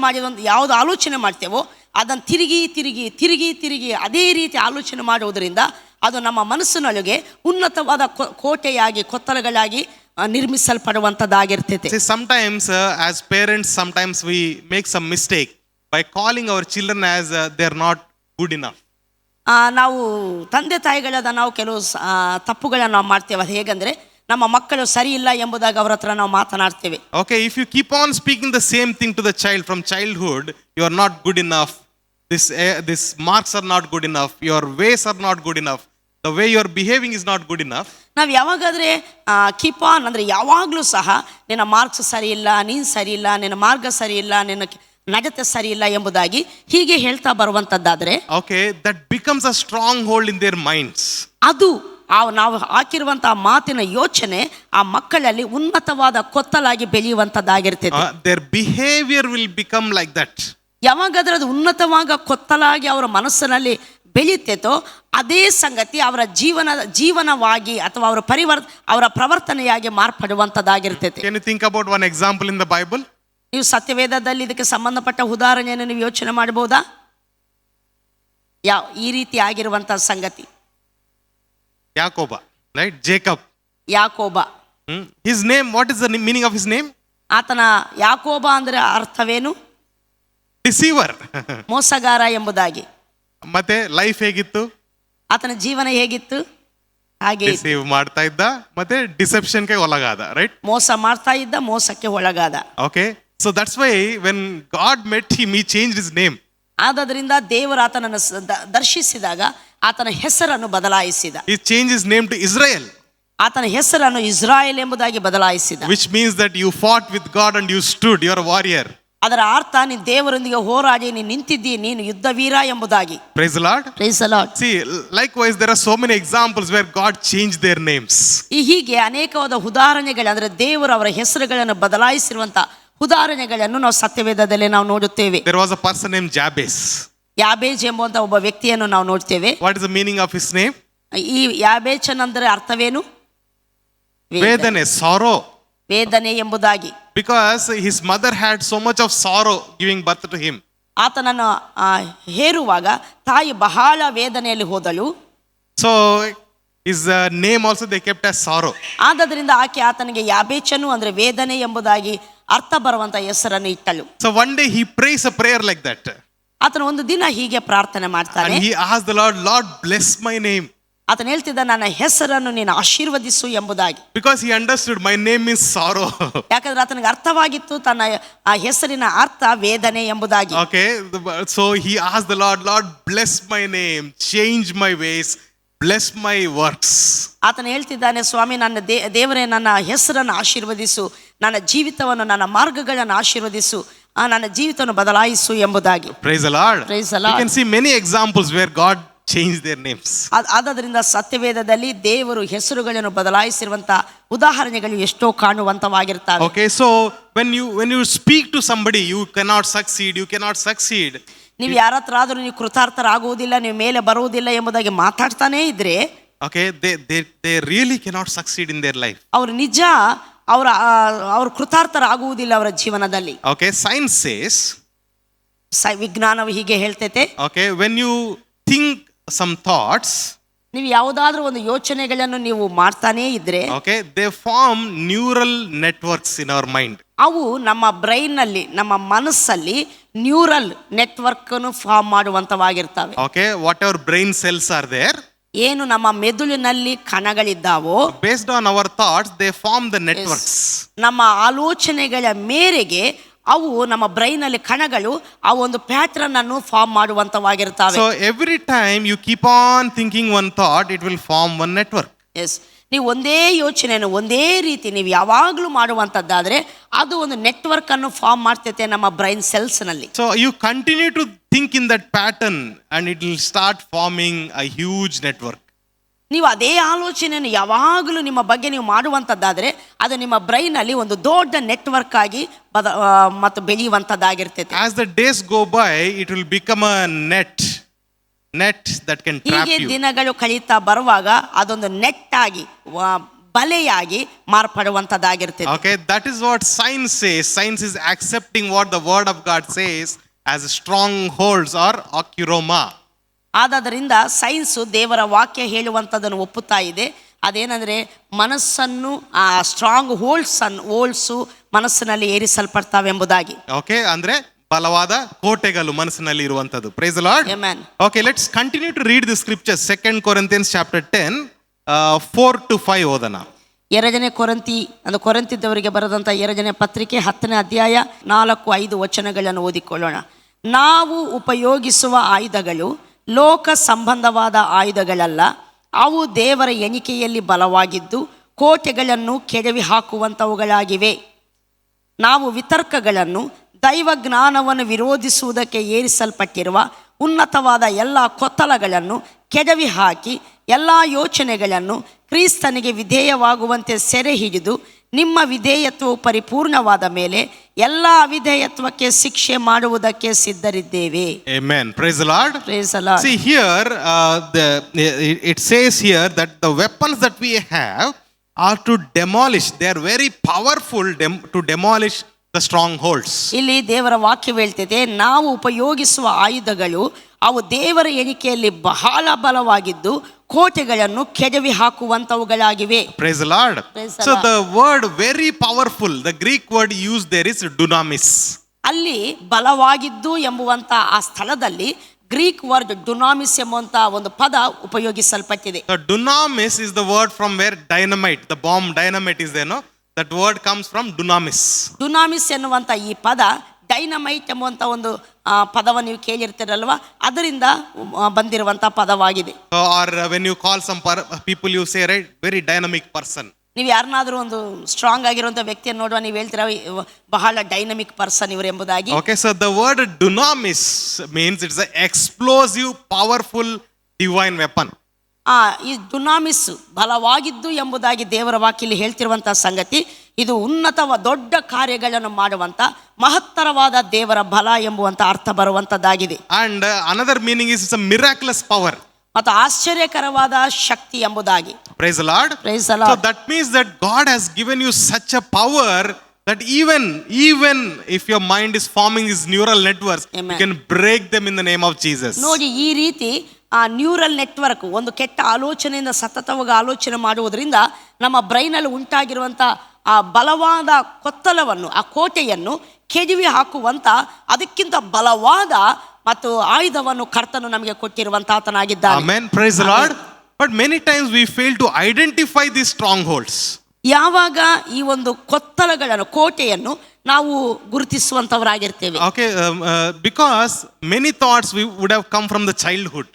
ಯಾವುದು ಆಲೋಚನೆ ಮಾಡ್ತೇವೋ ಅದನ್ನು ತಿರುಗಿ ತಿರುಗಿ ತಿರುಗಿ ತಿರುಗಿ ಅದೇ ರೀತಿ ಆಲೋಚನೆ ಮಾಡುವುದರಿಂದ ಅದು ನಮ್ಮ ಮನಸ್ಸಿನೊಳಗೆ ಉನ್ನತವಾದ ಕೋಟೆಯಾಗಿ ಕೊತ್ತಲಗಳಾಗಿ ನಿರ್ಮಿಸಲ್ಪಡುವಂಥದ್ದಾಗಿರ್ತೈತೆ. Sometimes as parents, sometimes we make some mistake by calling our children as they are not good enough. ನಾವು ತಂದೆ ತಾಯಿಗಳಾದ ನಾವು ಕೆಲವು ತಪ್ಪುಗಳನ್ನು ನಾವು ಮಾಡ್ತೇವೆ. ಅದು ಹೇಗಂದ್ರೆ, ನಮ್ಮ ಮಕ್ಕಳು ಸರಿ ಇಲ್ಲ ಎಂಬುದಾಗಿ ಅವರ ಹತ್ರ ನಾವು ಮಾತನಾಡ್ತೇವೆ. Okay, if you keep on speaking the same thing to the child from childhood, you are not good enough, this marks are not good enough, your ways are not good enough, the way you are behaving is not good enough. ನಾವು ಯಾವಾಗಾದ್ರೆ keep on ಅಂದ್ರೆ ಯಾವಾಗಲೂ ಸಹ ನಿನ್ನ marks ಸರಿ ಇಲ್ಲ, ನೀನು ಸರಿ ಇಲ್ಲ, ನಿನ್ನ ಮಾರ್ಗ ಸರಿ ಇಲ್ಲ, ನಿನ್ನ ನಡತೆ ಸರಿ ಇಲ್ಲ ಎಂಬುದಾಗಿ ಹೀಗೆ ಹೇಳ್ತಾ ಬರುವಂತದ್ದಾದ್ರೆ, okay, that becomes a stronghold in their minds. ಅದು ನಾವು ಹಾಕಿರುವಂತಹ ಮಾತಿನ ಯೋಚನೆ ಆ ಮಕ್ಕಳಲ್ಲಿ ಉನ್ನತವಾದ ಕೊತ್ತಲಾಗಿ ಬೆಳೆಯುವಂತದ್ದಾಗಿರ್ತೈತೆ. Their behavior will become like that. ಯಾವಾಗಾದ್ರೆ ಅದು ಉನ್ನತವಾಗ ಕೊತ್ತಲಾಗಿ ಅವರ ಮನಸ್ಸಿನಲ್ಲಿ ಬೆಳೆಯುತ್ತೇತೋ ಅದೇ ಸಂಗತಿ ಅವರ ಜೀವನವಾಗಿ ಅಥವಾ ಅವರ ಪ್ರವರ್ತನೆಯಾಗಿ ಮಾರ್ಪಡುವಂತದ್ದಾಗಿರ್ತೈತೆ. Can you think about one example in the Bible? ನೀವು ಸತ್ಯವೇದದಲ್ಲಿ ಇದಕ್ಕೆ ಸಂಬಂಧಪಟ್ಟ ಉದಾಹರಣೆಯನ್ನು ನೀವು ಯೋಚನೆ ಮಾಡಬಹುದಾ? ಈ ರೀತಿ ಆಗಿರುವಂತಹ ಸಂಗತಿ. Jacob, right? Jacob. ಯಾಕೋಬ. His name, what is the meaning of his name? ಆತನ ಯಾಕೋಬ ಅಂದ್ರೆ ಅರ್ಥವೇನು? Deceiver. ಮೋಸಗಾರ ಎಂಬುದಾಗಿ. ಮತ್ತೆ ಲೈಫ್ ಹೇಗಿತ್ತು? ಆತನ ಜೀವನ ಹೇಗಿತ್ತು? ಹಾಗೆ ಡಿಸೀವ್ ಮಾಡ್ತಾ ಇದ್ದ, ಮತ್ತೆ ಡಿಸೆಪ್ಷನ್ ಗೆ ಒಳಗಾದ, ರೈಟ್? ಮೋಸ ಮಾಡ್ತಾ ಇದ್ದ, ಮೋಸಕ್ಕೆ ಒಳಗಾದ. Okay, so that's why when God met him, he changed his name. ಆದ್ದರಿಂದ ದೇವರು ಆತನನ್ನು ದರ್ಶಿಸಿದಾಗ ಆತನ ಹೆಸರನ್ನು ಬದಲಾಯಿಸಿದ. He changed his name to Israel. ಆತನ ಹೆಸರನ್ನು ಇಸ್ರಾಯೇಲ್ ಎಂಬುದಾಗಿ ಬದಲಾಯಿಸಿದ. Which means that you fought with God and you stood, you are a warrior. ಅದರ ಅರ್ಥ ನೀನು ದೇವರೊಂದಿಗೆ ಹೋರಾಡಿ ನೀನು ನಿಂತಿದ್ದೀ, ನೀನು ಯುದ್ಧ ವೀರ ಎಂಬುದಾಗಿ. Praise the Lord. Praise the Lord. See, likewise there are so many examples where God changed their names. ಹೀಗೆ ಅನೇಕವಾದ ಉದಾಹರಣೆಗಳು, ಅಂದ್ರೆ ದೇವರು ಅವರ ಹೆಸರುಗಳನ್ನು ಬದಲಾಯಿಸಿರುವಂತ ಉದಾಹರಣೆಗಳನ್ನು ನಾವು ಸತ್ಯವೇದದಲ್ಲಿ ನಾವು ನೋಡುತ್ತೇವೆ. There was a person named Jabez. ಯಾಬೇಜ್ ಎಂಬುವಂತ ಒಬ್ಬ ವ್ಯಕ್ತಿಯನ್ನು ನಾವು ನೋಡ್ತೇವೆ. What is the meaning of his name? ಈ ಯಾಬೇಚನ್ ಅಂದ್ರೆ ಅರ್ಥವೇನು? ವೇದನೆ, sorrow. ವೇದನೆ ಎಂಬುದಾಗಿ. Because his mother had so much of sorrow giving birth to him. ಆತನನ್ನು ಹೇರುವಾಗ ತಾಯಿ ಬಹಳ ವೇದನೆಯಲ್ಲಿ ಹೋದಳು. So his name also they kept as sorrow. ಆದ್ದರಿಂದ ಆತನಿಗೆ ಯಾಬೇಚನು ಅಂದ್ರೆ ವೇದನೆ ಎಂಬುದಾಗಿ ಅರ್ಥ ಬರುವಂತ ಹೆಸರನ್ನು ಇಟ್ಟಳು. So one day he prays a prayer like that. ಆತನ ಒಂದು ದಿನ ಹೀಗೆ ಪ್ರಾರ್ಥನೆ ಮಾಡ್ತಾನೆ. And he asked the Lord, Lord, bless my name. ಆತನು ಹೇಳ್ತಿದ್ದ, ನನ್ನ ಹೆಸರನ್ನು ನೀನು ಆಶೀರ್ವದಿಸು ಎಂಬುದಾಗಿ. Because he understood my name means sorrow. ಯಾಕಂದ್ರೆ ಆತನಿಗೆ ಅರ್ಥವಾಗಿತ್ತು ತನ್ನ ಆ ಹೆಸರಿನ ಅರ್ಥ ವೇದನೆ ಎಂಬುದಾಗಿ. Okay, so he asked the Lord, Lord, bless my name, change my ways, bless my works. ಆತನು ಹೇಳ್ತಿದ್ದಾನೆ, ಸ್ವಾಮಿ ನನ್ನ ದೇವರೇ ನನ್ನ ಹೆಸರನ್ನು ಆಶೀರ್ವದಿಸು, ನನ್ನ ಜೀವಿತವನ್ನು ನನ್ನ ಮಾರ್ಗಗಳನ್ನು ಆಶೀರ್ವದಿಸು, ನನ್ನ ಜೀವಿತವನ್ನು ಬದಲಾಯಿಸು ಎಂಬುದಾಗಿ. Praise the Lord. Praise the Lord. You can see many examples where God changed their names. ಆದ್ದರಿಂದ ಸತ್ಯವೇದದಲ್ಲಿ ದೇವರು ಹೆಸರುಗಳನ್ನು ಬದಲಾಯಿಸಿರುವಂತಹ ಉದಾಹರಣೆಗಳು ಎಷ್ಟೋ ಕಾಣುವಂತವಾಗಿರ್ತವೆ. Okay, so when you speak to somebody, you cannot succeed. ನೀವು ಯಾರ ಹತ್ರ ಆದ್ರೂ ನೀವು ಕೃತಾರ್ಥರಾಗುವುದಿಲ್ಲ, ನೀವು ಮೇಲೆ ಬರುವುದಿಲ್ಲ ಎಂಬುದಾಗಿ ಮಾತಾಡ್ತಾನೇ ಇದ್ರೆ, okay, they really cannot succeed in their life. ಅವರು ನಿಜ ಅವರು ಕೃತಾರ್ಥರಾಗುವುದಿಲ್ಲ ಅವರ ಜೀವನದಲ್ಲಿ. Okay, science says, ವಿಜ್ಞಾನವು ಹೀಗೆ ಹೇಳ್ತೈತೆ, okay, when you think some thoughts, ನೀವು ಯಾವುದಾದ್ರೂ ಒಂದು ಯೋಚನೆಗಳನ್ನು ನೀವು ಮಾಡ್ತಾನೇ ಇದ್ರೆ, okay, they form neural networks in our mind. ಅವು ನಮ್ಮ ಬ್ರೈನ್ ನಲ್ಲಿ, ನಮ್ಮ ಮನಸ್ಸಲ್ಲಿ ನ್ಯೂರಲ್ ನೆಟ್ವರ್ಕ್ ಅನ್ನು form ಮಾಡುವಂತವಾಗಿರ್ತವೆ. Okay, whatever brain cells are there, ಏನು ನಮ್ಮ ಮೆದುಳಿನಲ್ಲಿ ಕಣಗಳಿದ್ದಾವೋ, based on our thoughts they form the networks. ನಮ್ಮ ಆಲೋಚನೆಗಳ ಮೇರೆಗೆ ಅವು ನಮ್ಮ ಬ್ರೈನ್ ಅಲ್ಲಿ ಕಣಗಳು ಆ ಒಂದು ಪ್ಯಾಟರ್ನ್ ಅನ್ನು form ಮಾಡುವಂತವಾಗಿರ್ತವೆ. So every time you keep on thinking one thought, it will form one network. Yes, ನೀವು ಒಂದೇ ಯೋಚನೆಯನ್ನು ಒಂದೇ ರೀತಿ ನೀವು ಯಾವಾಗಲೂ ಮಾಡುವಂತದ್ದಾದ್ರೆ ಅದು ಒಂದು ನೆಟ್ವರ್ಕ್ ಅನ್ನು ಫಾರ್ಮ್ ಮಾಡ್ತೈತೆ ನಮ್ಮ ಬ್ರೈನ್ ಸೆಲ್ಸ್ ನಲ್ಲಿ. So you continue to think in that pattern and it will start forming a huge network. ನೀವು ಅದೇ ಆಲೋಚನೆಯನ್ನು ಯಾವಾಗಲೂ ನಿಮ್ಮ ಬಗ್ಗೆ ನೀವು ಮಾಡುವಂತದ್ದಾದ್ರೆ ಅದು ನಿಮ್ಮ ಬ್ರೈನ್ ಅಲ್ಲಿ ಒಂದು ದೊಡ್ಡ ನೆಟ್ವರ್ಕ್ ಆಗಿ ಮತ್ತು ಬೆಳೆಯುವಂತದ್ದಾಗಿರ್ತೈತೆ. As the days go by, it will become a net that can trap ಹೀಗೆ you. ದಿನಗಳು ಕಳೀತಾ ಬರುವಾಗ ಅದೊಂದು ನೆಟ್ ಆಗಿ ಬಲೆಯಾಗಿ ಮಾರ್ಪಡುವಂತದ್ದಾಗಿರ್ತೈತೆ. Okay, that is what science says. Science is accepting what the word of God says as strongholds or okuroma. ಆದ್ದರಿಂದ science ದೇವರ ವಾಕ್ಯ ಹೇಳುವಂಥದ್ದನ್ನು ಒಪ್ಪುತ್ತಾ ಇದೆ. ಅದೇನಂದ್ರೆ ಮನಸ್ಸನ್ನು ಆ ಸ್ಟ್ರಾಂಗ್ ಹೋಲ್ಡ್ಸು ಮನಸ್ಸಿನಲ್ಲಿ ಏರಿಸಲ್ಪಡ್ತಾವೆ ಎಂಬುದಾಗಿ. ಓಕೆ, ಅಂದ್ರೆ ಬಲವಾದ ಕೋಟೆಗಳು ಮನಸ್ಸಿನಲ್ಲಿ ಇರುವಂತದ್ದು. Praise the Lord. Amen. Okay, let's continue to read the scriptures. 2 Corinthians chapter 10 4-5 ಓದೋಣ. 2 ಕೊರಿಂಥಿ ಕೊರಿಂಥದವರಿಗೆ ಬರೆದಂಥ 2ನೇ ಪತ್ರಿಕೆ 10ನೇ ಅಧ್ಯಾಯ 4-5 ವಚನಗಳನ್ನು ಓದಿಕೊಳ್ಳೋಣ. ನಾವು ಉಪಯೋಗಿಸುವ ಆಯುಧಗಳು ಲೋಕ ಸಂಬಂಧವಾದ ಆಯುಧಗಳಲ್ಲ, ಅವು ದೇವರ ಎಣಿಕೆಯಲ್ಲಿ ಬಲವಾಗಿದ್ದು ಕೋಟೆಗಳನ್ನು ಕೆಡವಿ ಹಾಕುವಂಥವುಗಳಾಗಿವೆ. ನಾವು ವಿತರ್ಕಗಳನ್ನು, ದೈವ ಜ್ಞಾನವನ್ನು ವಿರೋಧಿಸುವುದಕ್ಕೆ ಏರಿಸಲ್ಪಟ್ಟಿರುವ ಉನ್ನತವಾದ ಎಲ್ಲ ಕೊತ್ತಲಗಳನ್ನು ಕೆಡವಿ ಹಾಕಿ ಎಲ್ಲ ಯೋಚನೆಗಳನ್ನು ಕ್ರಿಸ್ತನಿಗೆ ವಿಧೇಯವಾಗುವಂತೆ ಸೆರೆ ಹಿಡಿದು ನಿಮ್ಮ ವಿಧೇಯತ್ವವು ಪರಿಪೂರ್ಣವಾದ ಮೇಲೆ ಎಲ್ಲ ಅವಿಧೇಯತ್ವಕ್ಕೆ ಶಿಕ್ಷೆ ಮಾಡುವುದಕ್ಕೆ ಸಿದ್ಧರಿದ್ದೇವೆ. Amen. Praise the Lord. Praise the Lord. See here, it says here that the weapons that we have are to demolish. They are very powerful to demolish the strongholds. ಇಲ್ಲಿ ದೇವರ ವಾಕ್ಯ ಹೇಳ್ತಿದೆ, ನಾವು ಉಪಯೋಗಿಸುವ ಆಯುಧಗಳು ಅವು ದೇವರ ಎಣಿಕೆಯಲ್ಲಿ ಬಹಳ ಬಲವಾಗಿದ್ದು ಕೋಟೆಗಳನ್ನು ಕೆಡವಿ ಹಾಕುವಂತವುಗಳಾಗಿವೆ. Praise the Lord. So the word very powerful, the Greek word used there is dunamis. ಅಲ್ಲಿ ಬಲವಾಗಿದ್ದು ಎಂಬುವಂತ ಆ ಸ್ಥಳದಲ್ಲಿ ಗ್ರೀಕ್ ವರ್ಡ್ ಡುನಾಮಿಸ್ ಎಂಬುವಂತ ಒಂದು ಪದ ಉಪಯೋಗಿಸಲ್ಪಟ್ಟಿದೆ. So dunamis is the word from where dynamite, the bomb dynamite is there, no? That word comes from dunamis. ಡುನಾಮಿಸ್ ಎನ್ನುವಂತ ಈ ಪದ dynamite ಎಂಬುವಂತ ಒಂದು ಪದವನ್ನು ನೀವು ಕೇಳಿರ್ತೀರಲ್ವಾ, ಅದರಿಂದ ಬಂದಿರುವಂತಹ ಪದವಾಗಿದೆ. Or when you call some people, you say, right, very dynamic person. ನೀವು ಯಾರನ್ನಾದ್ರೂ ಒಂದು ಸ್ಟ್ರಾಂಗ್ ಆಗಿರುವಂತ ವ್ಯಕ್ತಿಯನ್ನು ನೋಡುವ, ನೀವು ಹೇಳ್ತೀರಾ ಬಹಳ ಡೈನಮಿಕ್ ಪರ್ಸನ್ ಇವರು ಎಂಬುದಾಗಿ. Okay, so the word dunamis means it's an explosive, powerful, divine weapon. ಈ ಡುನಾಮಿಸ್ ಬಲವಾಗಿದ್ದು ಎಂಬುದಾಗಿ ದೇವರ ವಾಕ್ಯದಲ್ಲಿ ಹೇಳ್ತಿರುವಂತಹ ಸಂಗತಿ, ಇದು ದೊಡ್ಡ ಕಾರ್ಯಗಳನ್ನು ಮಾಡುವಂತ ಮಹತ್ತರವಾದ ದೇವರ ಬಲ ಎಂಬುವಂತ ಅರ್ಥ ಬರುವಂತದ್ದಾಗಿದೆ. And another meaning is it's a miraculous power. ಮತ್ತು ಆಶ್ಚರ್ಯಕರವಾದ ಶಕ್ತಿ ಎಂಬುದಾಗಿ. Praise the Lord. Praise the Lord. So that means that God has given you such a power that even if your mind is forming these neural networks, Amen, you can break them in the name of Jesus. ನೋಡಿ, ಈ ರೀತಿ ಆ neural network ಒಂದು ಕೆಟ್ಟ ಆಲೋಚನೆಯಿಂದ ಸತತವಾಗಿ ಆಲೋಚನೆ ಮಾಡುವುದರಿಂದ ನಮ್ಮ ಬ್ರೈನಲ್ಲಿ ಉಂಟಾಗಿರುವಂಥ ಆ ಬಲವಾದ ಕೊತ್ತಲವನ್ನು, ಆ ಕೋಟೆಯನ್ನು ಕೆಡವಿ ಹಾಕುವಂತ ಅದಕ್ಕಿಂತ ಬಲವಾದ ಮತ್ತು ಆಯುಧವನ್ನು ಕರ್ತನು ನಮಗೆ ಕೊಟ್ಟಿರುವಂತ ಆತನಾಗಿದ್ದಾನೆ. Amen. Praise the Lord. But many times we fail to identify these strongholds. ಯಾವಾಗ ಈ ಒಂದು ಕೊತ್ತಲಗಳನ್ನು ಕೋಟೆಯನ್ನು ನಾವು ಗುರುತಿಸುವಂತವರಾಗಿರ್ತೇವೆ. Okay, because many thoughts we would have come from the childhood.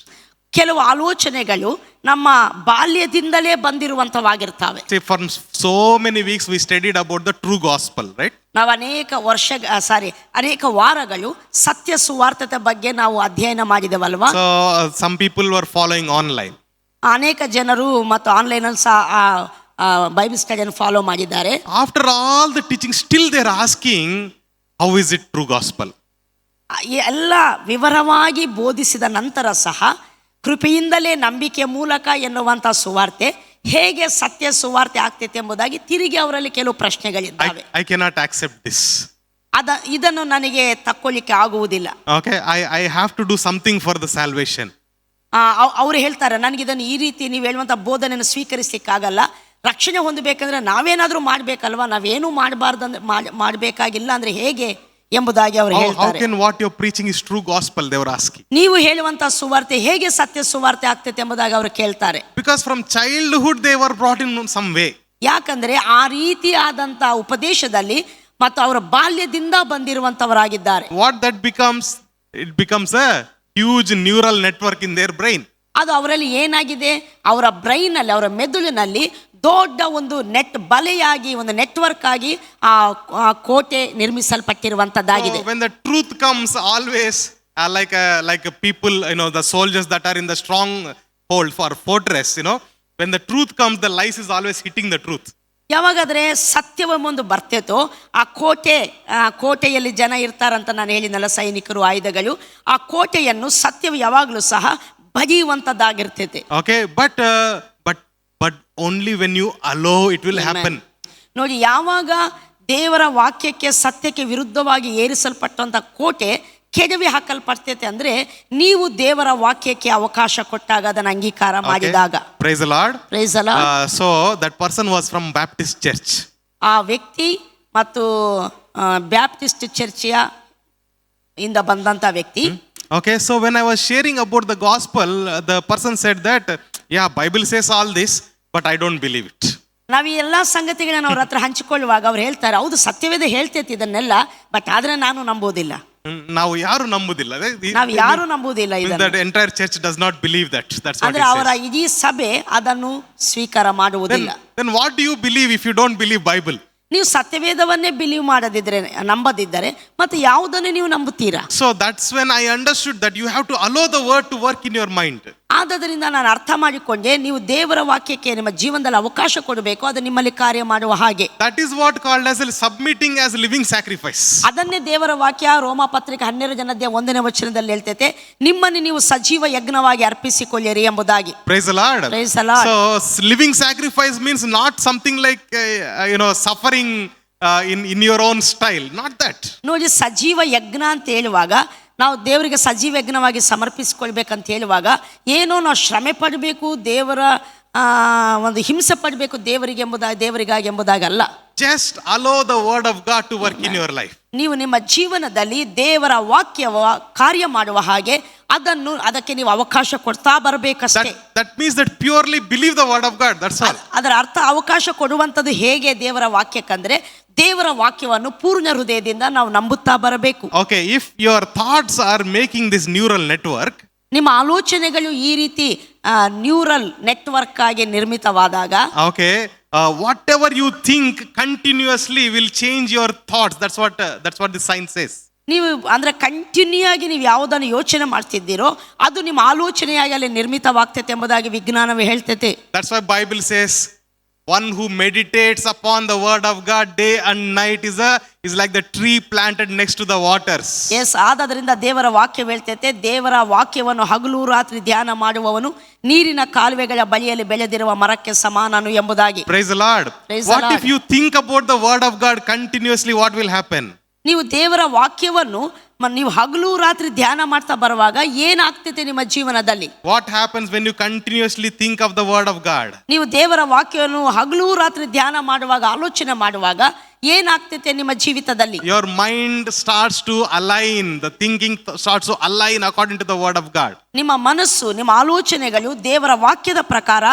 ಕೆಲವು ಆಲೋಚನೆಗಳು ನಮ್ಮ ಬಾಲ್ಯದಿಂದಲೇ ಬಂದಿರುವಂತವಾಗಿರ್ತವೆ. See, for so many weeks we studied about the true gospel, right? ನಾವು ಅನೇಕ ವಾರಗಳು ಸತ್ಯ ಸುವಾರ್ತೆ ಬಗ್ಗೆ ನಾವು ಅಧ್ಯಯನ ಮಾಡಿದೆವಲ್ವಾ. So some people were following online. ಅನೇಕ ಜನರು ಮತ್ತು ಆನ್ಲೈನ್ ಅಲ್ಲಿ ಸಹ ಬೈಬಲ್ ಸ್ಟಡಿಯನ್ನು ಫಾಲೋ ಮಾಡಿದ್ದಾರೆ. After all the teaching, still they are asking, how is it true gospel? ಎಲ್ಲ ವಿವರವಾಗಿ ಬೋಧಿಸಿದ ನಂತರ ಸಹ ಕೃಪೆಯಿಂದಲೇ ನಂಬಿಕೆ ಮೂಲಕ ಎನ್ನುವಂಥ ಸುವಾರ್ತೆ ಹೇಗೆ ಸತ್ಯ ಸುವಾರ್ತೆ ಆಗ್ತೈತೆ ಎಂಬುದಾಗಿ ತಿರುಗಿ ಅವರಲ್ಲಿ ಕೆಲವು ಪ್ರಶ್ನೆಗಳಿದ್ದಾವೆ. I cannot accept this. ಇದನ್ನು ನನಗೆ ತಕ್ಕೊಳ್ಳಿಕ್ಕೆ ಆಗುವುದಿಲ್ಲ. Okay, I have to do something for the salvation. ಅವರು ಹೇಳ್ತಾರೆ, ನನಗಿದನ್ನು ಈ ರೀತಿ ನೀವು ಹೇಳುವಂಥ ಬೋಧನೆಯನ್ನು ಸ್ವೀಕರಿಸಲಿಕ್ಕಾಗಲ್ಲ. ರಕ್ಷಣೆ ಹೊಂದಬೇಕಂದ್ರೆ ನಾವೇನಾದರೂ ಮಾಡಬೇಕಲ್ವಾ, ನಾವೇನು ಮಾಡಬೇಕಾಗಿಲ್ಲ ಅಂದ್ರೆ ಹೇಗೆ ಎಂಬುದಾಗಿ ಅವರು ಹೇಳ್ತಾರೆ. How can what you're preaching is true gospel, they were asking. ನೀವು ಹೇಳುವಂತ ಸುವಾರ್ತೆ ಹೇಗೆ ಸತ್ಯ ಸುವಾರ್ತೆ ಆಗ್ತೈತೆ ಎಂಬುದಾಗಿ ಅವರು ಕೇಳ್ತಾರೆ. Because from childhood they were brought in some way. ಯಾಕಂದ್ರೆ ಆ ರೀತಿಯಾದಂತ ಉಪದೇಶದಲ್ಲಿ ಮತ್ತು ಅವರ ಬಾಲ್ಯದಿಂದ ಬಂದಿರುವಂತವರಾಗಿದ್ದಾರೆ. What that becomes, it becomes a huge neural network in their brain. ಅದು ಅವರಲ್ಲಿ ಏನಾಗಿದೆ, ಅವರ ಬ್ರೈನ್ ಅಲ್ಲಿ, ಅವರ ಮೆದುಳಿನಲ್ಲಿ ದೊಡ್ಡ ಒಂದು ಬಲೆಯಾಗಿ, ಒಂದು ನೆಟ್ವರ್ಕ್ ಆಗಿ ಆ ಕೋಟೆ ನಿರ್ಮಿಸಲ್ಪಟ್ಟಿರುವಂತದ್ದಾಗಿದೆ. When the truth comes, always like a people, the soldiers that are in the strong hold for fortress, when the truth comes, the lies is always hitting the truth. ಯಾವಾಗಾದ್ರೆ ಸತ್ಯವೊಂದು ಬರ್ತೇತೋ ಆ ಕೋಟೆಯಲ್ಲಿ ಜನ ಇರ್ತಾರಂತ ನಾನು ಹೇಳಿನಲ್ಲ, ಸೈನಿಕರು, ಆಯುಧಗಳು, ಆ ಕೋಟೆಯನ್ನು ಸತ್ಯವು ಯಾವಾಗಲೂ ಸಹ ಬದಿಯುವಂತದ್ದಾಗಿರ್ತೈತೆ. Okay, but only when you allow it will happen. ನೋಡಿ, ಯಾವಾಗ ದೇವರ ವಾಕ್ಯಕ್ಕೆ ಸತ್ಯಕ್ಕೆ ವಿರುದ್ಧವಾಗಿ ಏರಿಸಲ್ಪಟ್ಟಂತ ಕೋಟೆ ಕೆಡವಿ ಹಾಕಲ್ಪಡ್ತೈತೆ ಅಂದ್ರೆ ನೀವು ದೇವರ ವಾಕ್ಯಕ್ಕೆ ಅವಕಾಶ ಕೊಟ್ಟಾಗ, ಅದನ್ನು ಅಂಗೀಕಾರ ಮಾಡಿದಾಗ. Praise the Lord. Praise the Lord. So that person was from Baptist church. ಆ ವ್ಯಕ್ತಿ ಮತ್ತು ಬ್ಯಾಪ್ಟಿಸ್ಟ್ ಚರ್ಚಿಯ ಇಂದ ಬಂದಂತ ವ್ಯಕ್ತಿ. Okay, so when I was sharing about the gospel, the person said that, yeah, Bible says all this, but I don't believe it. ನಾವು ಈ ಎಲ್ಲ ಸಂಗತಿಗಳನ್ನ ಅವ್ರ ಹತ್ರ ಹಂಚಿಕೊಳ್ಳುವಾಗ ಅವ್ರು ಹೇಳ್ತಾರೆ, ಹೌದು ಸತ್ಯವೇದ ಹೇಳ್ತೈತಿ ಇದನ್ನೆಲ್ಲ, ಬಟ್ ಆದ್ರೆ ನಾನು ನಂಬೋದಿಲ್ಲ. ನಾವು ಯಾರು ನಂಬುದಿಲ್ಲ. ನಾವು ಯಾರು ನಂಬುವುದಿಲ್ಲ. That entire church does not believe that. That's what ಅಂದ್ರೆ ಅವರ ಇಡೀ ಸಭೆ ಅದನ್ನು ಸ್ವೀಕಾರ ಮಾಡುವುದಿಲ್ಲ. Then what do you believe if you don't believe Bible? ನೀವು ಸತ್ಯವೇದವನ್ನೇ ಬಿಲೀವ್ ಮಾಡದಿದ್ರೆ, ನಂಬದಿದ್ದರೆ ಮತ್ತೆ ಯಾವುದನ್ನು ನೀವು ನಂಬುತ್ತೀರಾ? So that's when I understood that you have to allow the word to work in your mind. ಆದ್ದರಿಂದ ನಾನು ಅರ್ಥ ಮಾಡಿಕೊಂಡೆ, ನೀವು ದೇವರ ವಾಕ್ಯಕ್ಕೆ ನಿಮ್ಮ ಜೀವನದಲ್ಲಿ ಅವಕಾಶ ಕೊಡಬೇಕು, ಅದು ನಿಮ್ಮಲ್ಲಿ ಕಾರ್ಯ ಮಾಡುವ ಹಾಗೆ. That is what called as submitting as living sacrifice. ಅದನ್ನೇ ದೇವರ ವಾಕ್ಯ ರೋಮಾಪತ್ರಿಕೆ 12:1 ಹೇಳ್ತೈತೆ, ನಿಮ್ಮನ್ನು ನೀವು ಸಜೀವ ಯಜ್ಞವಾಗಿ ಅರ್ಪಿಸಿಕೊಳ್ಳಿರಿ ಎಂಬುದಾಗಿ. Praise the Lord. Praise the Lord. So living sacrifice means not something like suffering in your own style, not that. ನೋಡಿ, ಸಜೀವ ಯಜ್ಞ ಅಂತ ಹೇಳುವಾಗ, ನಾವು ದೇವರಿಗೆ ಸಜೀವ ಯಜ್ಞವಾಗಿ ಸಮರ್ಪಿಸಿಕೊಳ್ಬೇಕಂತ ಹೇಳುವಾಗ ಏನೋ ನಾವು ಶ್ರಮೆ ಪಡಬೇಕು, ದೇವರ ಒಂದು ಹಿಂಸೆ ಪಡಬೇಕು ದೇವರಿಗಾಗಿ ಎಂಬುದಾಗಲ್ಲ. Just allow the word of God to work in your life. ನೀವು ನಿಮ್ಮ ಜೀವನದಲ್ಲಿ ದೇವರ ವಾಕ್ಯವ ಕಾರ್ಯ ಮಾಡುವ ಹಾಗೆ ಅದಕ್ಕೆ ನೀವು ಅವಕಾಶ ಕೊಡ್ತಾ ಬರಬೇಕಷ್ಟೇ. That means that purely believe the word of God, that's all. ಅದರ ಅರ್ಥ ಅವಕಾಶ ಕೊಡುವಂಥದ್ದು ಹೇಗೆ ದೇವರ ವಾಕ್ಯಕ್ಕಂದ್ರೆ, ದೇವರ ವಾಕ್ಯವನ್ನು ಪೂರ್ಣ ಹೃದಯದಿಂದ ನಾವು ನಂಬುತ್ತಾ ಬರಬೇಕು. Okay, if your thoughts are making this neural network, ನಿಮ್ಮ ಆಲೋಚನೆಗಳು ಈ ರೀತಿ ನ್ಯೂರಲ್ ನೆಟ್ವರ್ಕ್ ಆಗಿ ನಿರ್ಮಿತವಾದಾಗ, okay, whatever you think continuously will change your thoughts. That's what the science says. ನೀವು ಅಂದ್ರೆ ಕಂಟಿನ್ಯೂ ಆಗಿ ನೀವು ಯಾವುದನ್ನು ಯೋಚನೆ ಮಾಡ್ತಿದ್ದೀರೋ ಅದು ನಿಮ್ಮ ಆಲೋಚನೆಯಾಗಿ ಅಲ್ಲಿ ನಿರ್ಮಿತವಾಗ್ತೈತೆ ಎಂಬುದಾಗಿ ವಿಜ್ಞಾನವೇ ಹೇಳ್ತೈತೆ. That's why Bible says one who meditates upon the word of God day and night is like the tree planted next to the waters. Yes, ಆದ್ದರಿಂದ ದೇವರ ವಾಕ್ಯ ಹೇಳ್ತೈತೆ, ದೇವರ ವಾಕ್ಯವನ್ನು ಹಗಲು ರಾತ್ರಿ ಧ್ಯಾನ ಮಾಡುವವನು ನೀರಿನ ಕಾಲುವೆಗಳ ಬಳಿಯಲ್ಲಿ ಬೆಳೆದಿರುವ ಮರಕ್ಕೆ ಸಮಾನನು ಎಂಬುದಾಗಿ. Praise the Lord. What if you think about the word of God continuously, what will happen? ನೀವು ದೇವರ ವಾಕ್ಯವನ್ನು ನೀವು ಹಗಲು ರಾತ್ರಿ ಧ್ಯಾನ ಮಾಡ್ತಾ ಬರುವಾಗ ಏನಾಗ್ತೈತೆ ನಿಮ್ಮ ಜೀವನದಲ್ಲಿ? What happens when you continuously think of the word of God? ನೀವು ದೇವರ ವಾಕ್ಯವನ್ನು ಹಗಲು ರಾತ್ರಿ ಧ್ಯಾನ ಮಾಡುವಾಗ, ಆಲೋಚನೆ ಮಾಡುವಾಗ ಏನಾಗ್ತೈತೆ ನಿಮ್ಮ ಜೀವಿತದಲ್ಲಿ? Your mind starts to align, the thinking starts to align according to the word of God. ನಿಮ್ಮ ಮನಸ್ಸು, ನಿಮ್ಮ ಆಲೋಚನೆಗಳು ದೇವರ ವಾಕ್ಯದ ಪ್ರಕಾರ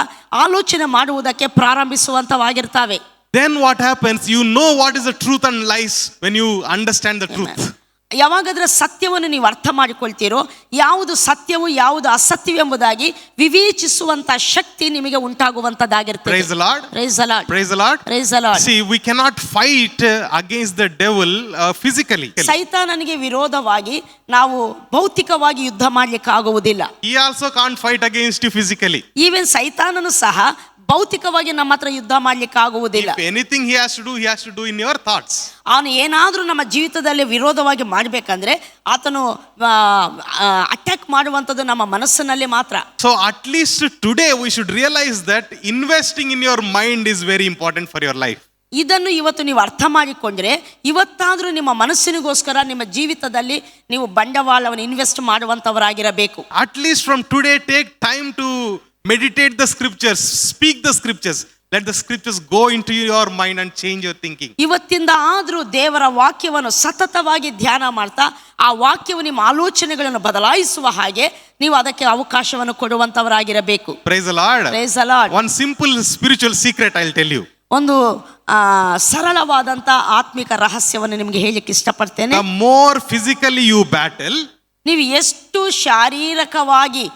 ಆಲೋಚನೆ ಮಾಡುವುದಕ್ಕೆ ಪ್ರಾರಂಭಿಸುವಂತವಾಗಿರ್ತವೆ. Then what happens? You know what is the truth and lies when you understand the truth. ಯಾವಾಗಾದ್ರೆ ಸತ್ಯವನ್ನು ನೀವು ಅರ್ಥ ಮಾಡಿಕೊಳ್ತೀರೋ, ಯಾವುದು ಸತ್ಯವು ಯಾವುದು ಅಸತ್ಯವೆಂಬುದಾಗಿ ವಿವೇಚಿಸುವಂತ ಶಕ್ತಿ ನಿಮಗೆ ಉಂಟಾಗುವಂತದ್ದಾಗಿರ್ತದೆ. Praise the Lord. Praise the Lord. Praise the Lord. Praise the Lord. See, we cannot fight against the devil physically. ಸೈತಾನನಿಗೆ ವಿರೋಧವಾಗಿ ನಾವು ಭೌತಿಕವಾಗಿ ಯುದ್ಧ ಮಾಡ್ಲಿಕ್ಕೆ ಆಗುವುದಿಲ್ಲ. He also can't fight against you physically. Even ಸೈತಾನನು ಸಹ ಭೌತಿಕವಾಗಿ ನಮ್ಮ ಹತ್ರ ಯುದ್ಧ ಮಾಡ್ಲಿಕ್ಕೆ ಆಗುವುದಿಲ್ಲ. If anything he has to do in your thoughts. ಅವನು ಏನಾದ್ರೂ ನಮ್ಮ ಜೀವಿತದಲ್ಲಿ ವಿರೋಧವಾಗಿ ಮಾಡ್ಬೇಕಂದ್ರೆ ಆತನು ಅಟ್ಯಾಕ್ ಮಾಡುವಂಥದ್ದು ನಮ್ಮ ಮನಸ್ಸಿನಲ್ಲಿ ಮಾತ್ರ. So at least today we should realize that investing in your mind is very important for your life. ಇದನ್ನು ಇವತ್ತು ನೀವು ಅರ್ಥ ಮಾಡಿಕೊಂಡ್ರೆ, ಇವತ್ತಾದ್ರೂ ನಿಮ್ಮ ಮನಸ್ಸಿನಿಗೋಸ್ಕರ ನಿಮ್ಮ ಜೀವಿತದಲ್ಲಿ ನೀವು ಬಂಡವಾಳವನ್ನು invest ಮಾಡುವಂತವರಾಗಿರಬೇಕು. At least from today take time to meditate the scriptures, speak the scriptures. Let the scriptures go into your mind and change your thinking. ಇವತ್ತಿಂದ ಆದ್ರೂ ದೇವರ ವಾಕ್ಯವನ್ನು ಸತತವಾಗಿ ಧ್ಯಾನ ಮಾಡ್ತಾ ಆ ವಾಕ್ಯವು ನಿಮ್ಮ ಆಲೋಚನೆಗಳನ್ನು ಬದಲಾಯಿಸುವ ಹಾಗೆ ನೀವು ಅದಕ್ಕೆ ಅವಕಾಶವನ್ನು ಕೊಡುವಂತವರಾಗಿರಬೇಕು. Praise the Lord. Praise the Lord. One simple spiritual secret I'll tell you. ಒಂದು ಸರಳವಾದಂತ ಆತ್ಮಿಕ ರಹಸ್ಯವನ್ನು ನಿಮಗೆ ಹೇಳಲಿಕ್ಕೆ ಇಷ್ಟಪಡ್ತೇನೆ. The more physically you battle, ನೀವು ಎಷ್ಟು ಶಾರೀರಿಕವಾಗಿ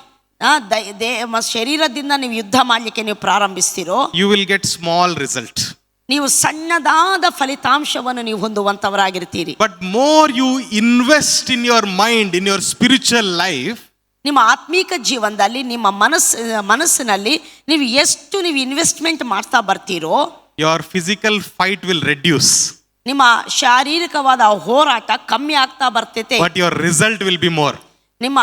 ಶರೀರದಿಂದ ನೀವು ಯುದ್ಧ ಮಾಡಲಿಕ್ಕೆ ನೀವು ಪ್ರಾರಂಭಿಸ್ತೀರೋ, you will get small result. ನೀವು ಸಣ್ಣದಾದ ಫಲಿತಾಂಶವನ್ನು ನೀವು ಹೊಂದುವಂತವರಾಗಿರ್ತೀರಿ. But more you invest in your mind, in your spiritual life, ನಿಮ್ಮ ಆತ್ಮೀಕ ಜೀವನದಲ್ಲಿ ನಿಮ್ಮ ಮನಸ್ಸಿನಲ್ಲಿ ನೀವು ಎಷ್ಟು ನೀವು ಇನ್ವೆಸ್ಟ್ಮೆಂಟ್ ಮಾಡ್ತಾ ಬರ್ತೀರೋ, your physical fight will reduce. ನಿಮ್ಮ ಶಾರೀರಿಕವಾದ ಹೋರಾಟ ಕಮ್ಮಿ ಆಗ್ತಾ ಬರ್ತೈತೆ. But your result will be more.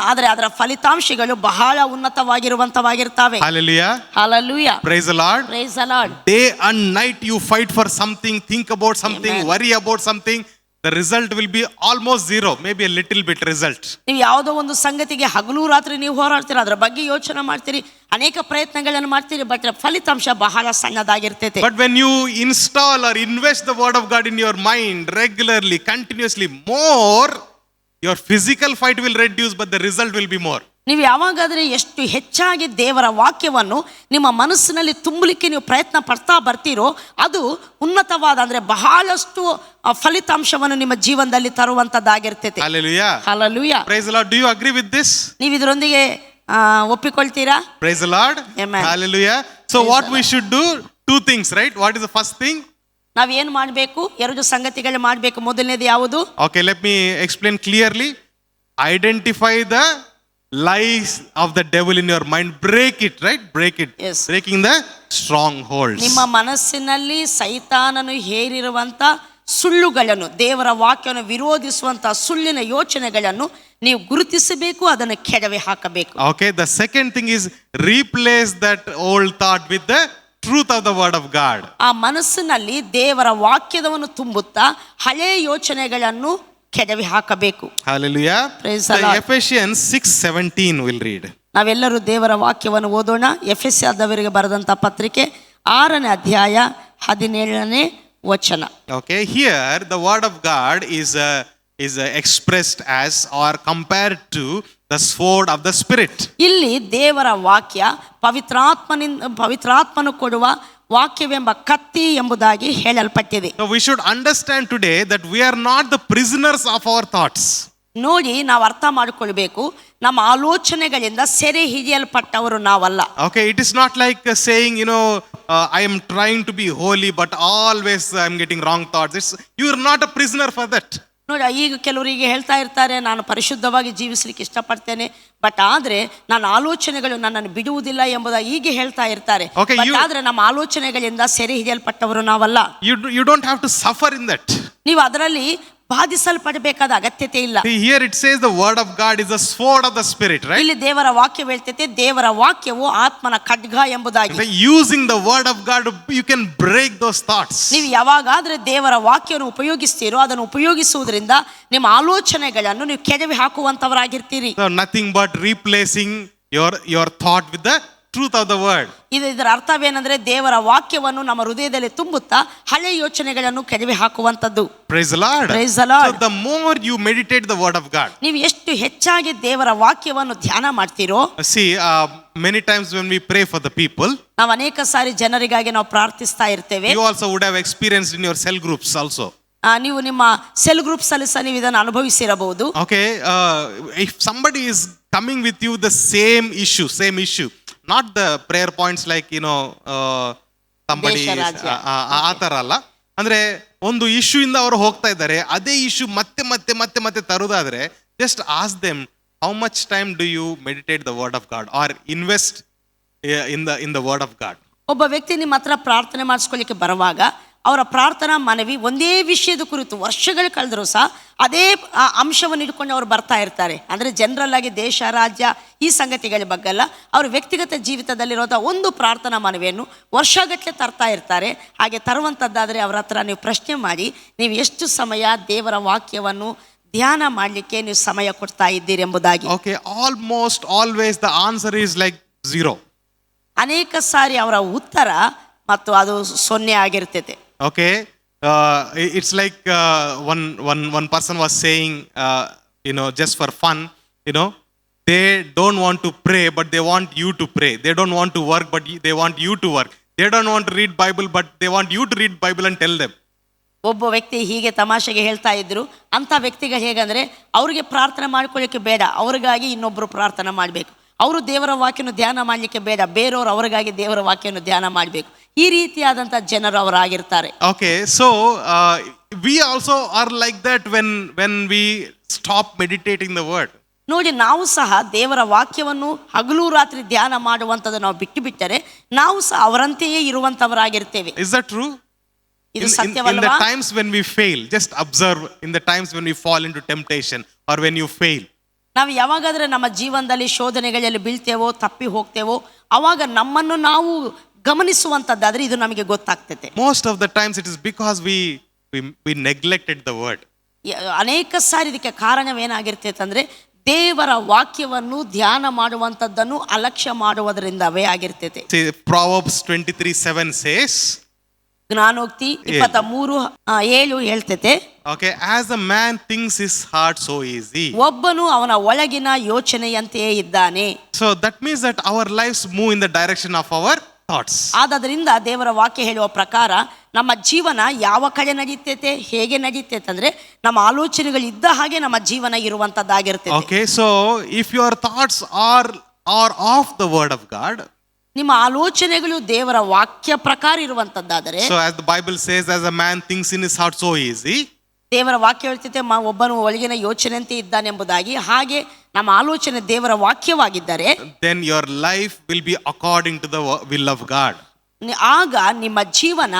ಆದರೆ ಅದರ ಫಲಿತಾಂಶಗಳು ಬಹಳ ಉನ್ನತವಾಗಿರುವಂತವಾಗಿರ್ತವೆ. Hallelujah. Hallelujah. Praise the Lord. Praise the Lord. Day and night you fight for something, think about something, Amen. worry about something. The result will be almost zero, maybe a little bit result. ನೀವು ಯಾವುದೋ ಒಂದು ಸಂಗತಿಗೆ ಹಗಲು ರಾತ್ರಿ ನೀವು ಹೋರಾಡ್ತೀರಾ, ಅದರ ಬಗ್ಗೆ ಯೋಚನೆ ಮಾಡ್ತೀರಿ, ಅನೇಕ ಪ್ರಯತ್ನಗಳನ್ನು ಮಾಡ್ತೀರಿ, ಬಟ್ ಫಲಿತಾಂಶ ಬಹಳ ಸಣ್ಣದಾಗಿರ್ತೈತೆ. But when you install or invest the word of God in your mind regularly, continuously, more, your physical fight will reduce, but the result will be more. ನೀವು ಯಾವಾಗಾದ್ರೆ ಎಷ್ಟು ಹೆಚ್ಚಾಗಿ ದೇವರ ವಾಕ್ಯವನ್ನು ನಿಮ್ಮ ಮನಸ್ಸಿನಲ್ಲಿ ತುಂಬಲಿಕ್ಕೆ ನೀವು ಪ್ರಯತ್ನ ಪಡ್ತಾ ಬರ್ತೀರೋ, ಅದು ಉನ್ನತವಾದ ಅಂದ್ರೆ ಬಹಳಷ್ಟು ಫಲಿತಾಂಶವನ್ನು ನಿಮ್ಮ ಜೀವನದಲ್ಲಿ ತರುವಂತದ್ದಾಗಿರ್ತೈತೆ. Hallelujah. Hallelujah. Praise the Lord. Do you agree with this? ನೀವು ಇದರೊಂದಿಗೆ ಒಪ್ಪಿಕೊಳ್ತೀರಾ? Praise the Lord. Amen. Hallelujah. So Praise what the we Lord. should do, two things, right? What is the first thing? ನಾವೇನು ಮಾಡಬೇಕು? ಎರಡು ಸಂಗತಿಗಳು ಮಾಡಬೇಕು. ಮೊದಲನೇದು ಯಾವುದು? Okay, let me explain clearly. Identify the lies of the devil in your mind. Break it, right? Break it. Yes. Breaking the strongholds. ನಿಮ್ಮ ಮನಸ್ಸಿನಲ್ಲಿ ಸೈತಾನನು ಹೇರಿರುವಂತ ಸುಳ್ಳುಗಳನ್ನು, ದೇವರ ವಾಕ್ಯವನ್ನು ವಿರೋಧಿಸುವಂತ ಸುಳ್ಳಿನ ಯೋಚನೆಗಳನ್ನು ನೀವು ಗುರುತಿಸಬೇಕು, ಅದನ್ನು ಕೆಡವಿ ಹಾಕಬೇಕು. Okay, the second thing is replace that old thought with the truth of the word of God. ಆ ಮನಸ್ಸಿನಲ್ಲಿ ದೇವರ ವಾಕ್ಯದವನ್ನು ತುಂಬುತ್ತಾ ಹಳೆಯ ಯೋಚನೆಗಳನ್ನು ಕೆಡವಿ ಹಾಕಬೇಕು. Hallelujah. Praise the The Lord. Ephesians 6:17 will read. ನಾವೆಲ್ಲರೂ ದೇವರ ವಾಕ್ಯವನ್ನು ಓದೋಣ. ಎಫೆಸದವರಿಗೆ ಬರೆದಂತ ಪತ್ರಿಕೆ 6ನೇ ಅಧ್ಯಾಯ 17ನೇ ವಚನ. Okay, here the word of God is expressed as or compared to the sword of the spirit. ಇಲ್ಲಿ ದೇವರ ವಾಕ್ಯ ಪವಿತ್ರಾತ್ಮನು ಕೊಡುವ ವಾಕ್ಯವೆಂಬ ಕತ್ತಿ ಎಂಬುದಾಗಿ ಹೇಳಲ್ಪಟ್ಟಿದೆ. So we should understand today that we are not the prisoners of our thoughts. ನೋಡಿ, ನಾವು ಅರ್ಥ ಮಾಡಿಕೊಳ್ಬೇಕು, ನಮ್ಮ ಆಲೋಚನೆಗಳಿಂದ ಸೆರೆ ಹಿಡಿಯಲ್ಪಟ್ಟವರು ನಾವಲ್ಲ. Okay, it is not like saying, I am trying to be holy, but always I am getting wrong thoughts. You are not a prisoner for that. ನೋಡಿ, ಈಗ ಕೆಲವರಿಗೆ ಹೇಳ್ತಾ ಇರ್ತಾರೆ, ನಾನು ಪರಿಶುದ್ಧವಾಗಿ ಜೀವಿಸಲಿಕ್ಕೆ ಇಷ್ಟಪಡ್ತೇನೆ, ಬಟ್ ಆದ್ರೆ ನನ್ನ ಆಲೋಚನೆಗಳು ನನ್ನನ್ನು ಬಿಡುವುದಿಲ್ಲ ಎಂಬುದಾಗಿ ಹೀಗೆ ಹೇಳ್ತಾ ಇರ್ತಾರೆ. ಆದ್ರೆ ನಮ್ಮ ಆಲೋಚನೆಗಳಿಂದ ಸೆರೆ ಹಿಡಿಯಲ್ಪಟ್ಟವರು ನಾವಲ್ಲ. You don't have to suffer in that. ನೀವು ಅದರಲ್ಲಿ ಬಾಧಿಸಲ್ಪಡಬೇಕಾದ ಅಗತ್ಯತೆ ಇಲ್ಲ. See, here it says the word of God is the sword of the spirit, right? ಇಲ್ಲಿ ದೇವರ ವಾಕ್ಯ ಹೇಳ್ತೈತೆ, ದೇವರ ವಾಕ್ಯವು ಆತ್ಮನ ಖಡ್ಗ ಎಂಬುದಾಗಿ. By using the word of God, you can break those thoughts. ನೀವು ಯಾವಾಗಾದ್ರೆ ದೇವರ ವಾಕ್ಯವನ್ನು ಉಪಯೋಗಿಸ್ತೀರೋ ಅದನ್ನು ಉಪಯೋಗಿಸುವುದರಿಂದ ನಿಮ್ಮ ಆಲೋಚನೆಗಳನ್ನು ನೀವು ಕೆಡವಿ ಹಾಕುವಂತವರಾಗಿರ್ತೀರಿ. So nothing but replacing your thought with the truth of the word. ಇದರ ಅರ್ಥವೇನೆಂದ್ರೆ ದೇವರ ವಾಕ್ಯವನ್ನು ನಮ್ಮ ಹೃದಯದಲ್ಲಿ ತುಂಬುತ್ತಾ ಹಳೆ ಯೋಚನೆಗಳನ್ನು ಕೆಡವಿ ಹಾಕುವಂತದ್ದು. Praise the Lord. Praise the Lord. So the more you meditate the word of God, ನೀವು ಎಷ್ಟು ಹೆಚ್ಚಾಗಿ ದೇವರ ವಾಕ್ಯವನ್ನು ಧ್ಯಾನ ಮಾಡ್ತೀರೋ. see, many times when we pray for the people, ನಾವು ಅನೇಕ ಸಾರಿ ಜನರಿಗಾಗಿ ನಾವು ಪ್ರಾರ್ಥಿಸ್ತಾ ಇರ್ತೇವೆ. you also would have experienced in your cell groups also. ನೀವು ನಿಮ್ಮ ಸೆಲ್ ಗ್ರೂಪ್ಸ್ ಅಲ್ಲಿ ಸಹ ನೀವು ಇದನ್ನು ಅನುಭವಿಸಿರಬಹುದು. Okay, if somebody is coming with you the same issue, not the prayer points like somebody ಆ ತರ ಅಲ್ಲ, ಅಂದ್ರೆ ಒಂದು ಇಶ್ಯೂ ಇಂದ ಅವರು ಹೋಗ್ತಾ ಇದ್ದಾರೆ, ಅದೇ ಇಶ್ಯೂ ಮತ್ತೆ ಮತ್ತೆ ಮತ್ತೆ ಮತ್ತೆ ತರುದಾದ್ರೆ, just ask them, how much time do you meditate the word of God or invest in the word of God? ಒಬ್ಬ ವ್ಯಕ್ತಿ ನಿಮ್ಮ ಹತ್ರ ಪ್ರಾರ್ಥನೆ ಮಾಡಿಸ್ಕೊಳ್ಳಿಕ್ಕೆ ಬರುವಾಗ ಅವರ ಪ್ರಾರ್ಥನಾ ಮನವಿ ಒಂದೇ ವಿಷಯದ ಕುರಿತು ವರ್ಷಗಳು ಕಳೆದರೂ ಸಹ ಅದೇ ಅಂಶವನ್ನು ಇಟ್ಕೊಂಡು ಅವರು ಬರ್ತಾ ಇರ್ತಾರೆ. ಅಂದರೆ ಜನರಲ್ ಆಗಿ ದೇಶ, ರಾಜ್ಯ ಈ ಸಂಗತಿಗಳ ಬಗ್ಗೆ ಅಲ್ಲ, ಅವರು ವ್ಯಕ್ತಿಗತ ಜೀವಿತದಲ್ಲಿರೋದ ಒಂದು ಪ್ರಾರ್ಥನಾ ಮನವಿಯನ್ನು ವರ್ಷಗಟ್ಟಲೆ ತರ್ತಾ ಇರ್ತಾರೆ. ಹಾಗೆ ತರುವಂಥದ್ದಾದರೆ ಅವರ ಹತ್ರ ನೀವು ಪ್ರಶ್ನೆ ಮಾಡಿ, ನೀವು ಎಷ್ಟು ಸಮಯ ದೇವರ ವಾಕ್ಯವನ್ನು ಧ್ಯಾನ ಮಾಡಲಿಕ್ಕೆ ನೀವು ಸಮಯ ಕೊಡ್ತಾ ಇದ್ದೀರಿ ಎಂಬುದಾಗಿ. Okay, almost always the answer is like 0. ಅನೇಕ ಸಾರಿ ಅವರ ಉತ್ತರ ಮತ್ತು ಅದು 0 ಆಗಿರ್ತೈತೆ. Okay, it's like one person was saying, just for fun, they don't want to pray, but they want you to pray. They don't want to work, but they want you to work. They don't want to read Bible, but they want you to read Bible and tell them. ಒಬ್ಬ ವ್ಯಕ್ತಿ ಹೀಗೆ ತಮಾಷೆಗೆ ಹೇಳ್ತಾ ಇದ್ರು. ಅಂಥ ವ್ಯಕ್ತಿಗಳು ಹೇಗಂದ್ರೆ, ಅವ್ರಿಗೆ ಪ್ರಾರ್ಥನೆ ಮಾಡ್ಕೊಳ್ಳಿಕ್ಕೆ ಬೇಡ, ಅವ್ರಿಗಾಗಿ ಇನ್ನೊಬ್ರು ಪ್ರಾರ್ಥನೆ ಮಾಡಬೇಕು. ಅವರು ದೇವರ ವಾಕ್ಯನ ಧ್ಯಾನ ಮಾಡಲಿಕ್ಕೆ ಬೇಡ, ಬೇರೆಯವರು ಅವರಿಗಾಗಿ ದೇವರ ವಾಕ್ಯನ ಧ್ಯಾನ ಮಾಡಬೇಕು. ಈ ರೀತಿಯಾದಂಥ ಜನರು ಅವರಾಗಿರ್ತಾರೆ. Okay, so we also are like that when we stop meditating the word. ನೋಡಿ, ನಾವು ಸಹ ದೇವರ ವಾಕ್ಯವನ್ನು ಹಗಲು ರಾತ್ರಿ ಧ್ಯಾನ ಮಾಡುವಂಥದ್ದು ನಾವು ಬಿಟ್ಟು ಬಿಟ್ಟರೆ ನಾವು ಸಹ ಅವರಂತೆಯೇ ಇರುವಂತವರಾಗಿರ್ತೇವೆ. Is that true? ಇದು In ಸತ್ಯವಲ್ಲವಾ? the times when we fail, just observe in the times when we fall into temptation or when you fail. ನಾವು ಯಾವಾಗಾದ್ರೆ ನಮ್ಮ ಜೀವನದಲ್ಲಿ ಶೋಧನೆಗಳಲ್ಲಿ ಬೀಳ್ತೇವೋ, ತಪ್ಪಿ ಹೋಗ್ತೇವೋ, ಅವಾಗ ನಮ್ಮನ್ನು ನಾವು ಗಮನಿಸುವಂಥದ್ದಾದ್ರೆ ಇದು ನಮಗೆ ಗೊತ್ತಾಗ್ತದೆ. Most of the times it is because we neglected the word. ಅನೇಕ ಸಾರಿ ಇದಕ್ಕೆ ಕಾರಣವೇನಾಗಿರ್ತೈತೆ ಅಂದ್ರೆ ದೇವರ ವಾಕ್ಯವನ್ನು ಧ್ಯಾನ ಮಾಡುವಂಥದ್ದನ್ನು ಅಲಕ್ಷ್ಯ ಮಾಡುವುದರಿಂದವೇ ಆಗಿರ್ತೈತೆ. Proverbs 23:7 says, ಜ್ಞಾನೋಕ್ತಿ 23:7 ಹೇಳ್ತೈತೆ. Okay, as a man thinks his heart, so is he. ಒಬ್ಬನು ಅವನ ಒಳಗಿನ ಯೋಚನೆಯಂತೆಯೇ ಇದ್ದಾನೆ. So that means that our lives move in the direction of our thoughts. ಆದ್ದರಿಂದ ದೇವರ ವಾಕ್ಯ ಹೇಳುವ ಪ್ರಕಾರ ನಮ್ಮ ಜೀವನ ಯಾವ ಕಡೆ ನಡೀತೈತೆ, ಹೇಗೆ ನಡೀತೈತೆ ಅಂದ್ರೆ ನಮ್ಮ ಆಲೋಚನೆಗಳು ಇದ್ದ ಹಾಗೆ ನಮ್ಮ ಜೀವನ ಇರುವಂತದ್ದಾಗಿರ್ತೈತೆ. Okay, so if your thoughts are of the word of God, ನಿಮ್ಮ ಆಲೋಚನೆಗಳು ದೇವರ ವಾಕ್ಯ ಪ್ರಕಾರ ಇರುವಂತದ್ದಾದರೆ, so as the Bible says, as a man thinks in his heart, so is he. ದೇವರ ವಾಕ್ಯ ಹೇಳ್ತೈತೆ ಒಬ್ಬನು ಒಳಗಿನ ಯೋಚನೆಯಂತೆ ಇದ್ದಾನೆಂಬುದಾಗಿ. ಹಾಗೆ ನಮ್ಮ ಆಲೋಚನೆ ದೇವರ ವಾಕ್ಯವಾಗಿದ್ದರೆ then your life will be according to the will of God. ಆಗ ನಿಮ್ಮ ಜೀವನ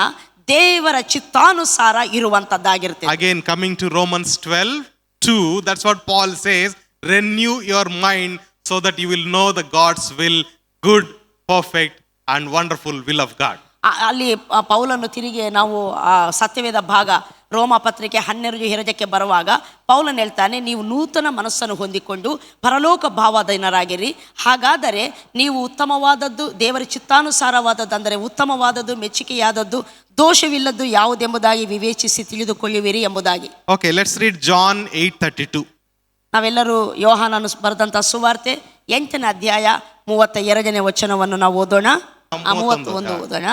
ದೇವರ ಚಿತ್ತಾನುಸಾರ ಇರುವಂತದ್ದಾಗಿರ್ತದೆ. Again, coming to Romans 12:2, that's what Paul says, renew your mind so that you will know the God's will, good, perfect and wonderful will of God. ಅಲ್ಲಿ ಪೌಲನ್ನು ತಿರುಗಿ ನಾವು ಸತ್ಯವೇದ ಭಾಗ ರೋಮ ಪತ್ರಿಕೆ 12 ಬರುವಾಗ ಪೌಲನ್ ಹೇಳ್ತಾನೆ, ನೀವು ನೂತನ ಮನಸ್ಸನ್ನು ಹೊಂದಿಕೊಂಡು ಪರಲೋಕ ಭಾವದೈನರಾಗಿರಿ. ಹಾಗಾದರೆ ನೀವು ಉತ್ತಮವಾದದ್ದು, ದೇವರ ಚಿತ್ತಾನುಸಾರವಾದದ್ದು ಅಂದರೆ ಉತ್ತಮವಾದದ್ದು, ಮೆಚ್ಚುಗೆಯಾದದ್ದು, ದೋಷವಿಲ್ಲದ್ದು ಯಾವುದೆಂಬುದಾಗಿ ವಿವೇಚಿಸಿ ತಿಳಿದುಕೊಳ್ಳುವಿರಿ ಎಂಬುದಾಗಿ. Okay, let's read John 8:32. ನಾವೆಲ್ಲರೂ ಯೋಹಾನನು ಬರೆದಂಥ ಸುವಾರ್ತೆ 8ನೇ ಅಧ್ಯಾಯ 32ನೇ ವಚನವನ್ನು ನಾವು ಓದೋಣ. 31 ಓದೋಣ.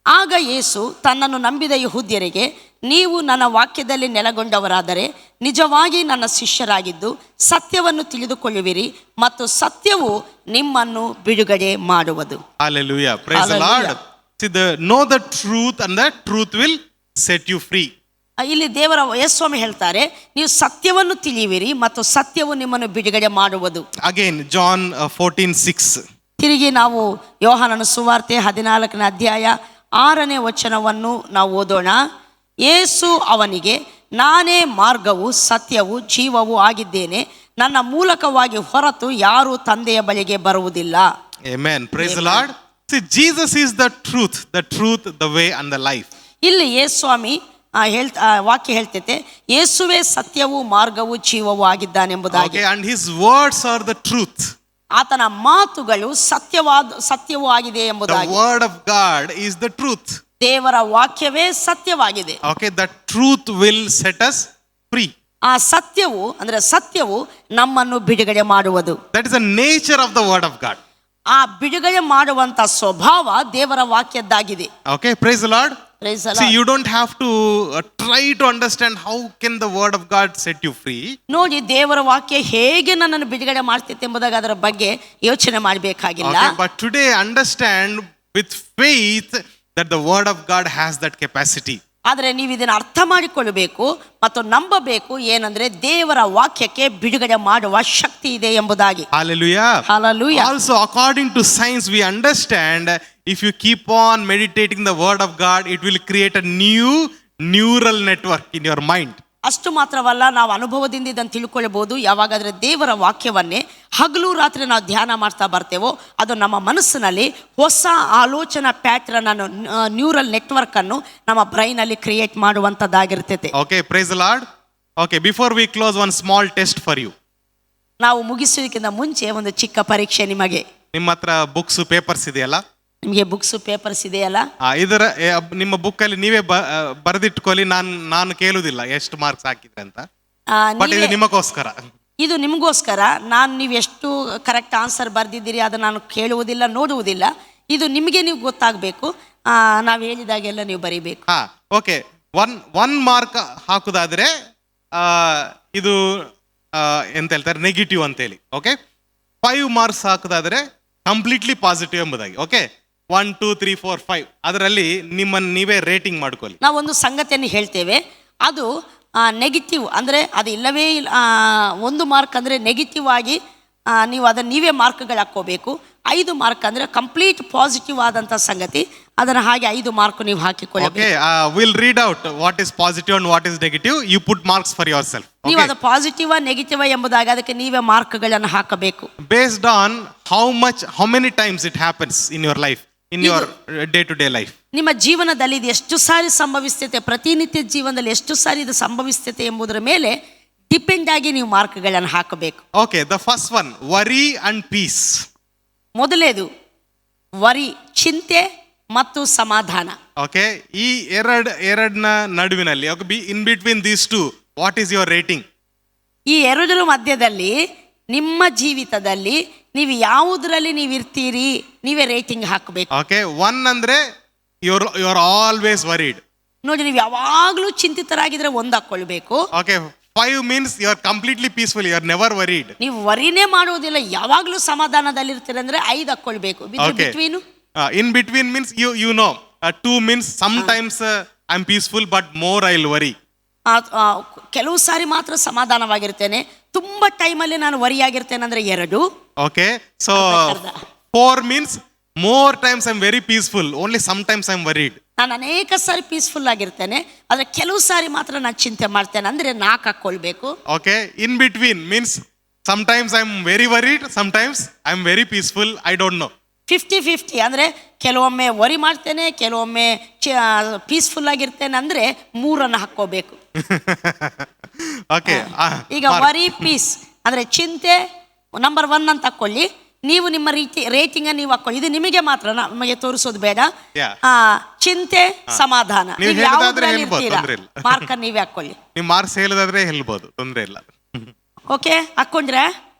ಆಗ ಯೇಸು ತನ್ನನ್ನು ನಂಬಿದ ಯೆಹೂದ್ಯರಿಗೆ, ನೀವು ನನ್ನ ವಾಕ್ಯದಲ್ಲಿ ನೆಲೆಗೊಂಡವರಾದರೆ ನಿಜವಾಗಿ ನನ್ನ ಶಿಷ್ಯರಾಗಿದ್ದು ಸತ್ಯವನ್ನು ತಿಳಿದುಕೊಳ್ಳುವಿರಿ ಮತ್ತು ಸತ್ಯವು ನಿಮ್ಮನ್ನು ಬಿಡುಗಡೆ ಮಾಡುವುದು. Hallelujah. Praise the Lord. See, know the truth and the truth will set you free. ಇಲ್ಲಿ ದೇವರ ಯೇಸುಸ್ವಾಮಿ ಹೇಳ್ತಾರೆ, ನೀವು ಸತ್ಯವನ್ನು ತಿಳಿಯುವಿರಿ ಮತ್ತು ಸತ್ಯವು ನಿಮ್ಮನ್ನು ಬಿಡುಗಡೆ ಮಾಡುವುದು. Again, John 14:6. ತಿರುಗಿ ನಾವು ಯೋಹಾನನ ಸುವಾರ್ತೆ 14ನೇ ಅಧ್ಯಾಯ 6ನೇ ವಚನವನ್ನು ನಾವು ಓದೋಣ. ಯೇಸು ಅವನಿಗೆ, ನಾನೇ ಮಾರ್ಗವು ಸತ್ಯವು ಜೀವವೂ ಆಗಿದ್ದೇನೆ, ನನ್ನ ಮೂಲಕವಾಗಿ ಹೊರತು ಯಾರೂ ತಂದೆಯ ಬಳಿಗೆ ಬರುವುದಿಲ್ಲ. Amen. Praise the Lord. See, Jesus is the truth, the way and the life. ಇಲ್ಲಿ ಯೇಸ್ವಾಮಿ ವಾಕ್ಯ ಹೇಳ್ತೈತೆ, ಯೇಸುವೇ ಸತ್ಯವೂ ಮಾರ್ಗವೂ ಜೀವವೂ ಆಗಿದ್ದಾನೆಂಬುದಾಗಿ. Okay, and his words are the truth. ಆತನ ಮಾತುಗಳು ಸತ್ಯವೂ ಆಗಿದೆ The ಎಂಬುದಾಗಿ. word of God is the truth. ದೇವರ ವಾಕ್ಯವೇ ಸತ್ಯವಾಗಿದೆ. Okay, the truth will set us free. ಆ ಸತ್ಯವು ನಮ್ಮನ್ನು ಬಿಡುಗಡೆ ಮಾಡುವುದು. That is the nature of the word of God. ಆ ಬಿಡುಗಡೆ ಮಾಡುವಂತ ಸ್ವಭಾವ ದೇವರ ವಾಕ್ಯದ್ದಾಗಿದೆ. Okay, praise the Lord. Praise the Lord. See, you don't have to try to understand how can the word of God set you free. ನೋಡಿ, ದೇವರ ವಾಕ್ಯ ಹೇಗೆ ನನ್ನನ್ನು ಬಿಡುಗಡೆ ಮಾಡ್ತೈತೆ ಎಂಬುದಾಗಿ ಅದರ ಬಗ್ಗೆ ಯೋಚನೆ ಮಾಡಬೇಕಾಗಿಲ್ಲ. Okay, but today understand with faith that the word of God has that capacity. ಆದರೆ ನೀವು ಇದನ್ನು ಅರ್ಥ ಮಾಡಿಕೊಳ್ಳಬೇಕು ಮತ್ತು ನಂಬಬೇಕು, ಏನಂದ್ರೆ ದೇವರ ವಾಕ್ಯಕ್ಕೆ ಬಿಡುಗಡೆ ಮಾಡುವ ಶಕ್ತಿ ಇದೆ ಎಂಬುದಾಗಿ. Hallelujah. Hallelujah. Also, according to science, we understand if you keep on meditating the word of God, it will create a new neural network in your mind. ಅಷ್ಟು ಮಾತ್ರವಲ್ಲ, ನಾವು ಅನುಭವದಿಂದ ಇದನ್ನು ತಿಳ್ಕೊಳ್ಬಹುದು. ಯಾವಾಗಾದ್ರೆ ದೇವರ ವಾಕ್ಯವನ್ನೇ ಹಗಲು ರಾತ್ರಿ ನಾವು ಧ್ಯಾನ ಮಾಡ್ತಾ ಬರ್ತೇವೋ, ಅದು ನಮ್ಮ ಮನಸ್ಸಿನಲ್ಲಿ ಹೊಸ ಆಲೋಚನಾ ಪ್ಯಾಟ್ರನ್ ಅನ್ನು, ನ್ಯೂರಲ್ ನೆಟ್ವರ್ಕ್ ಅನ್ನು ನಮ್ಮ ಬ್ರೈನ್ ಅಲ್ಲಿ create ಮಾಡುವಂತದ್ದಾಗಿರ್ತೈತೆ. Okay, praise the Lord. Okay, before we close, one small test for you. ನಾವು ಮುಗಿಸುವುದಕ್ಕಿಂತ ಮುಂಚೆ ಒಂದು ಚಿಕ್ಕ ಪರೀಕ್ಷೆ ನಿಮಗೆ. ನಿಮ್ಮ ಹತ್ರ ಬುಕ್ಸ್ ಪೇಪರ್ಸ್ ಇದೆಯಲ್ಲ? ನಿಮಗೆ ಬುಕ್ಸ್ ಪೇಪರ್ಸ್ ಇದೆಯಲ್ಲ? ಇದರ ನಿಮ್ಮ ಬುಕ್ ಅಲ್ಲಿ ನೀವೇ ಬರೆದಿಟ್ಕೊಳ್ಳಿ. ನಾನು ಕೇಳುವುದಿಲ್ಲ ಎಷ್ಟು ಮಾರ್ಕ್ಸ್ ಹಾಕಿದ್ರೆ ಅಂತ, ಬಟ್ ಇದು ನಿಮಗೋಸ್ಕರ. ಇದು ನಿಮಗೋಸ್ಕರ. ನೀವು ಎಷ್ಟು ಕರೆಕ್ಟ್ ಆನ್ಸರ್ ಬರೆದಿದ್ದೀರಿ ಅದನ್ನು ನಾನು ಕೇಳುವುದಿಲ್ಲ, ನೋಡುವುದಿಲ್ಲ. ಇದು ನಿಮಗೆ ನೀವು ಗೊತ್ತಾಗಬೇಕು. ನಾವು ಹೇಳಿದಾಗೆಲ್ಲ ನೀವು ಬರೀಬೇಕು. ಓಕೆ, ಒನ್ ಮಾರ್ಕ್ ಹಾಕುದಾದ್ರೆ ಇದು ಎಂತ ಹೇಳ್ತಾರೆ, ನೆಗೆಟಿವ್ ಅಂತೇಳಿ. ಓಕೆ, 5 ಮಾರ್ಕ್ಸ್ ಹಾಕುದಾದ್ರೆ ಕಂಪ್ಲೀಟ್ಲಿ ಪಾಸಿಟಿವ್ ಎಂಬುದಾಗಿ. ಓಕೆ, 1 2 3 4 5 ಅದರಲ್ಲಿ ನಿಮ್ಮನ್ನು ನೀವೇ ರೇಟಿಂಗ್ ಮಾಡ್ಕೊಳ್ಳಿ. ನಾವೊಂದು ಸಂಗತಿಯನ್ನು ಹೇಳ್ತೇವೆ, ಅದು ನೆಗೆಟಿವ್ ಅಂದರೆ ಅದು ಇಲ್ಲವೇ ಇಲ್ಲ. 1 ಮಾರ್ಕ್ ಅಂದರೆ ನೆಗೆಟಿವ್ ಆಗಿ ನೀವು ಅದನ್ನು ನೀವೇ ಮಾರ್ಕ್ಗಳು ಹಾಕ್ಕೋಬೇಕು. 5 ಮಾರ್ಕ್ ಅಂದರೆ ಕಂಪ್ಲೀಟ್ ಪಾಸಿಟಿವ್ ಆದಂಥ ಸಂಗತಿ, ಅದನ್ನು ಹಾಗೆ 5 ಮಾರ್ಕ್ ನೀವು ಹಾಕಿಕೊಳ್ಳಬೇಕು. Okay, will read out what is positive and what is negative. You put marks for yourself. ನೀವು ಅದು ಪಾಸಿಟಿವ್ ನೆಗೆಟಿವ್ ಎಂಬುದಾಗಿ ಅದಕ್ಕೆ ನೀವೇ ಮಾರ್ಕ್ಗಳನ್ನು ಹಾಕಬೇಕು. Based on how many times it happens in your life, in your day to day life. ನಿಮ್ಮ ಜೀವನದಲ್ಲಿ ಇದು ಎಷ್ಟು ಸಾರಿ ಸಂಭವಿಸ್ತೈತೆ, ಪ್ರತಿನಿತ್ಯ ಜೀವನದಲ್ಲಿ ಎಷ್ಟು ಸಾರಿ ಇದು ಸಂಭವಿಸ್ತೈತೆ ಎಂಬುದರ ಮೇಲೆ ಡಿಪೆಂಡ್ ಆಗಿ ನೀವು ಮಾರ್ಕ್ಗಳನ್ನು ಹಾಕಬೇಕು. Okay, the first one, worry and peace. ಮೊದಲೇದು ವರಿ, ಚಿಂತೆ ಮತ್ತು ಸಮಾಧಾನ. ಓಕೆ, ಈ ಎರಡನ ನಡುವಿನಲ್ಲಿ, in between these two, what is your rating? ಈ ಎರಡರ ಮಧ್ಯದಲ್ಲಿ ನಿಮ್ಮ ಜೀವಿತದಲ್ಲಿ ನೀವು ಯಾವುದರಲ್ಲಿ ನೀವು ಇರ್ತೀರಿ, ನೀವೇ ರೇಟಿಂಗ್ ಹಾಕಬೇಕು. ಓಕೆ, 1 ಅಂದ್ರೆ ಯು ಆರ್ ಆಲ್ವೇಸ್ ವರಿಡ್. ನೋಡಿ, ನೀವು ಯಾವಾಗಲೂ ಚಿಂತಿತರಾಗಿದ್ರೆ 1 ಹಾಕೊಳ್ಬೇಕು. Okay, 5 means you are completely peaceful, you are never worried. ನೀವು ವರಿನೇ ಮಾಡುವುದಿಲ್ಲ, ಯಾವಾಗಲೂ ಸಮಾಧಾನದಲ್ಲಿ ಇರ್ತೀರಿ ಅಂದ್ರೆ 5 ಹಾಕೊಳ್ಬೇಕು. In between means you know 2 means sometimes I'm peaceful but more I'll worry. ಕೆಲವು ಸಾರಿ ಮಾತ್ರ ಸಮಾಧಾನವಾಗಿರ್ತೇನೆ, ತುಂಬಾ ಟೈಮಲ್ಲಿ ನಾನು ವರಿಯಾಗಿರ್ತೇನೆ ಅಂದ್ರೆ 2. Okay, so 4 means more times I'm very peaceful, only sometimes I'm worried. ನಾನು ಅನೇಕ ಸಾರಿ ಪೀಸ್ಫುಲ್ ಆಗಿರ್ತೇನೆ, ಆದ್ರೆ ಕೆಲವು ಸಾರಿ ಮಾತ್ರ ನಾನು ಚಿಂತೆ ಮಾಡ್ತೇನೆ ಅಂದ್ರೆ 4 ಹಾಕೊಳ್ಬೇಕು. Okay, in between means sometimes I'm very worried, sometimes I'm very peaceful, I don't know. 50-50 ಅಂದ್ರೆ ಕೆಲವೊಮ್ಮೆ ವರಿ ಮಾಡ್ತೇನೆ, ಕೆಲವೊಮ್ಮೆ ಪೀಸ್ಫುಲ್ ಆಗಿರ್ತೇನೆ ಅಂದ್ರೆ 3 ಹಾಕೋಬೇಕು. ಓಕೆ, ಈಗ ವರಿ ಪೀಸ್ ಅಂದ್ರೆ ಚಿಂತೆ ನಂಬರ್ 1 ಅಂತ ಹಾಕೊಳ್ಳಿ. ನೀವು ನಿಮ್ಮ ರೇಟಿಂಗ್ ನೀವು ಹಾಕೊಳ್ಳಿ. ಇದು ನಿಮಗೆ ಮಾತ್ರ, ನಮಗೆ ತೋರಿಸೋದು ಬೇಡ. ಚಿಂತೆ, ಸಮಾಧಾನ, ನೀವು ಯಾವುದ್ರಲ್ಲಿ ಇರ್ತೀರಾ ಮಾರ್ಕ್ ನೀವೇ ಹಾಕೊಳ್ಳಿ. ನೀವು ಮಾರ್ಕ್ಸ್ ಹೇಳೋದಾದ್ರೆ ಹೇಳ್ಬೋದು, ತೊಂದರೆ ಇಲ್ಲ. ಓಕೆ, ಹಾಕೊಂಡ್ರೆ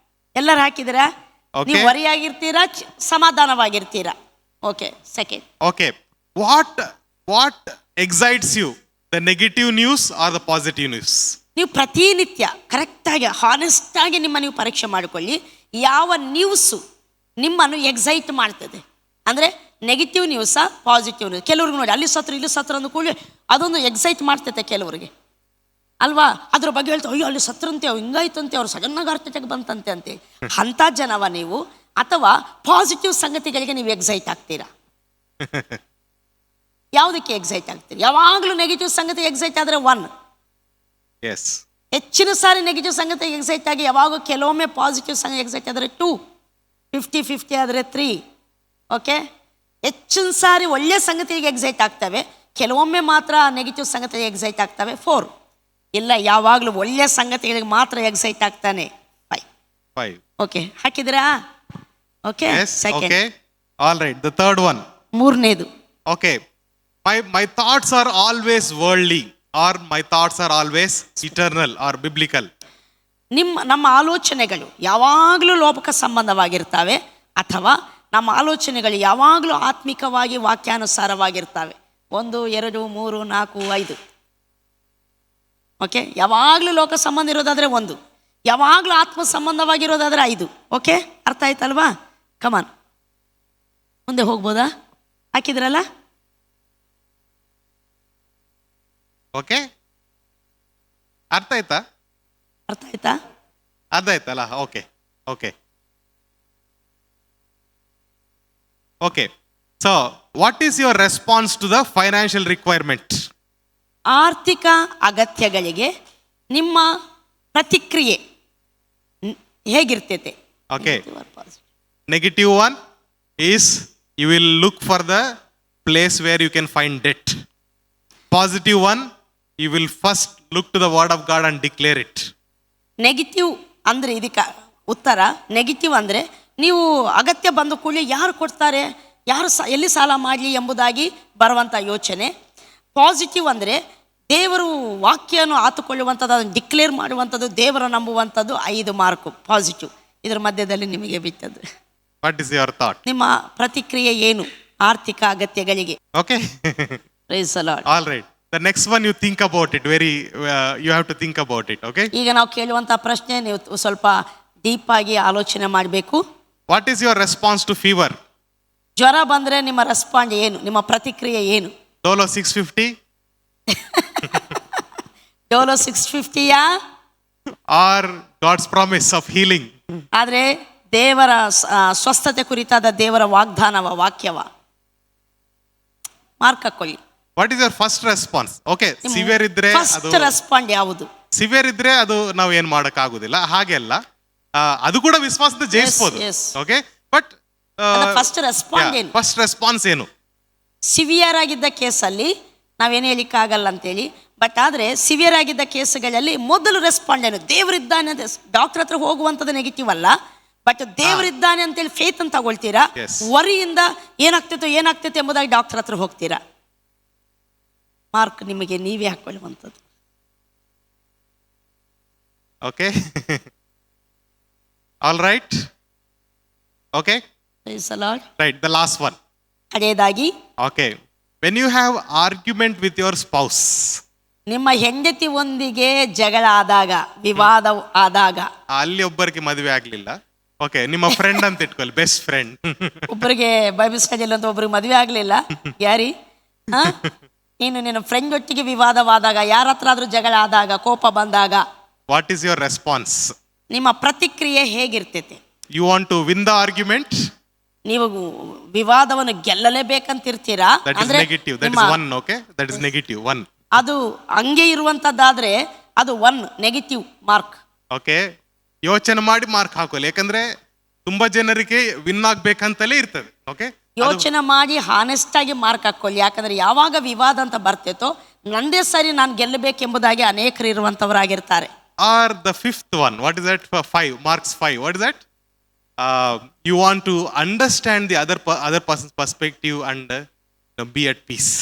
ಎಲ್ಲರೂ ಹಾಕಿದ್ರೆ ನೀವು ವರಿಯಾಗಿರ್ತೀರಾ, ಸಮಾಧಾನವಾಗಿರ್ತೀರಾ. Okay, second. Okay, what excites you, the negative news or the positive news? ನೀವು ಪ್ರತಿನಿತ್ಯ ಕರೆಕ್ಟಾಗಿ ಹಾನೆಸ್ಟ್ ಆಗಿ ನೀವು ಪರೀಕ್ಷೆ ಮಾಡಿಕೊಳ್ಳಿ. ಯಾವ ನ್ಯೂಸು ನಿಮ್ಮನ್ನು ಎಕ್ಸೈಟ್ ಮಾಡ್ತದೆ ಅಂದರೆ ನೆಗೆಟಿವ್ ನ್ಯೂಸಾ ಪಾಸಿಟಿವ್ ನ್ಯೂಸ್? ಕೆಲವ್ರಿಗೆ ನೋಡಿ, ಅಲ್ಲಿ ಸತ್ರ ಇಲ್ಲಿ ಸತ್ರ ಅಂದ ಕೂಡಲೇ ಅದೊಂದು ಎಕ್ಸೈಟ್ ಮಾಡ್ತೈತೆ ಕೆಲವರಿಗೆ ಅಲ್ವಾ. ಅದ್ರ ಬಗ್ಗೆ ಹೇಳ್ತಾ, ಅಯ್ಯೋ ಅಲ್ಲಿ ಸತ್ರಂತೆ, ಹಿಂಗಾಯ್ತಂತೆ, ಅವ್ರು ಸಡನ್ನಾಗಿ ಹಾರ್ಟ್ ಅಟ್ಯಾಕ್ ಬಂತಂತೆ ಅಂತೆ. ಅಂಥ ಜನವ ನೀವು, ಅಥವಾ ಪಾಸಿಟಿವ್ ಸಂಗತಿಗಳಿಗೆ ನೀವು ಎಕ್ಸೈಟ್ ಆಗ್ತೀರಾ? ಯಾವುದಕ್ಕೆ ಎಕ್ಸೈಟ್ ಆಗ್ತೀರಿ? ಯಾವಾಗಲೂ ನೆಗೆಟಿವ್ ಸಂಗತಿ ಎಕ್ಸೈಟ್ ಆದರೆ 1, Yes. ಹೆಚ್ಚಿನ ಸಾರಿ ನೆಗೆಟಿವ್ ಸಂಗತಿಗೆ ಎಕ್ಸೈಟ್ ಆಗಿ ಯಾವಾಗ ಕೆಲವೊಮ್ಮೆ ಪಾಸಿಟಿವ್ ಸಂಗತಿ ಎಕ್ಸೈಟ್ ಆದರೆ 2, 50-50 ಆದರೆ 3. ಓಕೆ, ಹೆಚ್ಚಿನ ಸಾರಿ ಒಳ್ಳೆಯ ಸಂಗತಿಗೆ ಎಕ್ಸೈಟ್ ಆಗ್ತವೆ, ಕೆಲವೊಮ್ಮೆ ಮಾತ್ರ ನೆಗೆಟಿವ್ ಸಂಗತಿಗೆ ಎಕ್ಸೈಟ್ ಆಗ್ತವೆ 4. ಇಲ್ಲ, ಯಾವಾಗಲೂ ಒಳ್ಳೆಯ ಸಂಗತಿಗಳಿಗೆ ಮಾತ್ರ ಎಕ್ಸೈಟ್ ಆಗ್ತಾನೆ 5. ಓಕೆ, ಹಾಕಿದ್ರಾ? Okay, Yes. Second. Okay. All right. The third one. ಮೂರನೇದು, Okay. My thoughts are always worldly, or my thoughts are always eternal or biblical. ನಮ್ಮ ಆಲೋಚನೆಗಳು ಯಾವಾಗಲೂ ಲೋಕ ಸಂಬಂಧವಾಗಿರ್ತವೆ ಅಥವಾ ನಮ್ಮ ಆಲೋಚನೆಗಳು ಯಾವಾಗಲೂ ಆತ್ಮಿಕವಾಗಿ ವಾಕ್ಯಾನುಸಾರವಾಗಿರ್ತವೆ. 1, 2, 3, 4, 5. ಓಕೆ, ಯಾವಾಗಲೂ ಲೋಕ ಸಂಬಂಧ ಇರೋದಾದರೆ 1, ಯಾವಾಗಲೂ ಆತ್ಮ ಸಂಬಂಧವಾಗಿರೋದಾದರೆ 5. ಓಕೆ, ಅರ್ಥ ಆಯ್ತಲ್ವಾ? ಕಮಾನ್, ಮುಂದೆ ಹೋಗ್ಬೋದಾ? ಹಾಕಿದ್ರಲ್ಲ? ಓಕೆ, ಅರ್ಥ ಆಯ್ತಾ? ಅರ್ಥ ಆಯ್ತಾ? ಅರ್ಥ ಆಯ್ತಲ್ಲ? Okay okay okay. So what is your response to the financial requirement? ಆರ್ಥಿಕ ಅಗತ್ಯಗಳಿಗೆ ನಿಮ್ಮ ಪ್ರತಿಕ್ರಿಯೆ ಹೇಗಿರ್ತೈತೆ? Okay, negative one is you will look for the place where you can find debt. Positive one, you will first look to the word of God and declare it. Negative ಅಂದರೆ ಇದಕ್ಕೆ ಉತ್ತರ. Negative ಅಂದರೆ ನೀವು ಅಗತ್ಯ ಬಂದ ಕೂಡಲೇ ಯಾರು ಕೊಡ್ತಾರೆ, ಯಾರು ಎಲ್ಲಿ ಸಾಲ ಮಾಡಲಿ ಎಂಬುದಾಗಿ ಬರುವಂಥ ಯೋಚನೆ. ಪಾಸಿಟಿವ್ ಅಂದರೆ ದೇವರು ವಾಕ್ಯವನ್ನು ಆತುಕೊಳ್ಳುವಂಥದ್ದು, ಅದನ್ನು ಡಿಕ್ಲೇರ್ ಮಾಡುವಂಥದ್ದು, ದೇವರ ನಂಬುವಂಥದ್ದು. 5 ಮಾರ್ಕು ಪಾಸಿಟಿವ್. ಇದರ ಮಧ್ಯದಲ್ಲಿ ನಿಮಗೆ ಬಿಟ್ಟದ್ದು. What is your thought? ನಿಮ್ಮ ಪ್ರತಿಕ್ರಿಯೆ ಏನು ಆರ್ಥಿಕ ಅಗತ್ಯಗಳಿಗೆ? Okay, praise the Lord. All right. The next one you think about it very you have to think about it. Okay, ಈಗ ನಾವು ಕೇಳುವಂಥ ಪ್ರಶ್ನೆ ನೀವು ಸ್ವಲ್ಪ ಡೀಪ್ ಆಗಿ ಆಲೋಚನೆ ಮಾಡಬೇಕು. What is your response to fever? ಜ್ವರ ಬಂದರೆ ನಿಮ್ಮ ರೆಸ್ಪಾಂಡ್ ಏನು, ನಿಮ್ಮ ಪ್ರತಿಕ್ರಿಯೆ ಏನು? Dolo 650 Dolo 650ಯಾ or God's promise of healing? ಆದರೆ ದೇವರ ಸ್ವಸ್ಥತೆ ಕುರಿತಾದ ದೇವರ ವಾಕ್ಯವ? ಮಾರ್ಕ್ ಹಾಕೊಳ್ಳಿ. What is your first response? Okay, severe ಇದ್ರೆ ಫಸ್ಟ್ ರೆಸ್ಪಾಂಡ್ ಯಾವುದು? ಸಿವಿಯರ್ ಇದ್ರೆ ಅದು ನಾವು ಏನ್ ಮಾಡಕ್ ಆಗುದಿಲ್ಲ, ಹಾಗೆ ಅಲ್ಲ, ಅದು ಕೂಡ ವಿಶ್ವಾಸದ ಜಯಿಸಬಹುದು. yes. Okay, but first respond ಏನು? ಫಸ್ಟ್ ರೆಸ್ಪಾನ್ಸ್ ಏನು? ಸಿವಿಯರ್ ಆಗಿದ್ದ ಕೇಸಲ್ಲಿ ನಾವೇನು ಹೇಳಿಕ್ಕಾಗಲ್ಲ ಅಂತೇಳಿ, ಬಟ್ ಆದರೆ ಸಿವಿಯರ್ ಆಗಿದ್ದ ಕೇಸುಗಳಲ್ಲಿ ಮೊದಲು ರೆಸ್ಪಾಂಡ್ ಏನು? ದೇವರಿದ್ದಾನೆ ಅಂತ ಡಾಕ್ಟರ್ ಹತ್ರ ಹೋಗುವಂಥದ್ದು ನೆಗೆಟಿವ್ ಅಲ್ಲ, ಬಟ್ ದೇವರಿದ್ದಾನೆ ಅಂತೇಳಿ ಫೇತ್ ಅಂತ ತಗೊಳ್ತೀರಾ, ವರಿಯಿಂದ ಏನಾಗ್ತೈತೆ ಎಂಬುದಾಗಿ ಡಾಕ್ಟರ್ ಹತ್ರ ಹೋಗ್ತೀರಾ? ಮಾರ್ಕ್ ನಿಮಗೆ ನೀವೇ ಹಾಕೊಳ್ಳುವಂಥದ್ದು. Okay, all right. Okay, right. The last one, ಕಡೆಯದಾಗಿ. Okay, when you have argument with your spouse, ನಿಮ್ಮ ಹೆಂಡತಿ ಒಂದಿಗೆ ಜಗಳ ಆದಾಗ, ವಿವಾದ ಆದಾಗ, ಅಲ್ಲಿ ಒಬ್ಬರಿಗೆ ಮದುವೆ ಆಗ್ಲಿಲ್ಲ, ಓಕೆ, ನಿಮ್ಮ ಫ್ರೆಂಡ್ ಅಂತ ಇಟ್ಕೊಳ್ಳಿ, ಬೆಸ್ಟ್ ಫ್ರೆಂಡ್. ಒಬ್ಬರಿಗೆ ಬೈಬಲ್ ಸ್ಟಡಿ ಅಂತ ಒಬ್ಬರಿಗೆ ಮದುವೆ ಆಗ್ಲಿಲ್ಲ, ಯಾರಿ ನೀನು ನಿನ್ನ ಫ್ರೆಂಡ್ ಒಟ್ಟಿಗೆ ವಿವಾದವಾದಾಗ, ಯಾರ ಹತ್ರ ಆದ್ರೂ ಜಗಳ ಆದಾಗ, ಕೋಪ ಬಂದಾಗ, ವಾಟ್ ಈಸ್ ಯುವರ್ ರೆಸ್ಪಾನ್ಸ್? ನಿಮ್ಮ ಪ್ರತಿಕ್ರಿಯೆ ಹೇಗಿರ್ತೈತೆ? You want to win the argument? ನೀವು ವಿವಾದವನ್ನು ಗೆಲ್ಲಲೇಬೇಕಂತಿರ್ತೀರಾ? ಅಂದ್ರೆ negative, that is 1. Okay, that is negative 1. ಅದು ಹಂಗೆ ಇರುವಂತದ್ದಾದ್ರೆ ಅದು 1 ನೆಗೆಟಿವ್ ಮಾರ್ಕ್. ಓಕೆ, ಯೋಚನೆ ಮಾಡಿ ಮಾರ್ಕ್ ಹಾಕೋಲ್ಲ, ಯಾಕಂದ್ರೆ ತುಂಬಾ ಜನರಿಗೆ ವಿನ್ ಆಗ್ಬೇಕಂತಲೇ ಇರ್ತದೆ. ಓಕೆ, ಯೋಚನೆ ಮಾಡಿ ಹಾನೆಸ್ಟ್ ಆಗಿ ಮಾರ್ಕ್ ಹಾಕೊಳ್ಳಿ. ಯಾಕಂದ್ರೆ ಯಾವಾಗ ವಿವಾದ ಅಂತ ಬರ್ತೈತೋ ನಂದೇ ಸರಿ, ನಾನು ಗೆಲ್ಲಬೇಕೆಂಬುದಾಗಿ ಅನೇಕರು ಇರುವಂತವರಾಗಿರ್ತಾರೆ. Or the fifth one, what is that? 5 marks 5. What is that? You want to understand the other person's perspective and be at peace.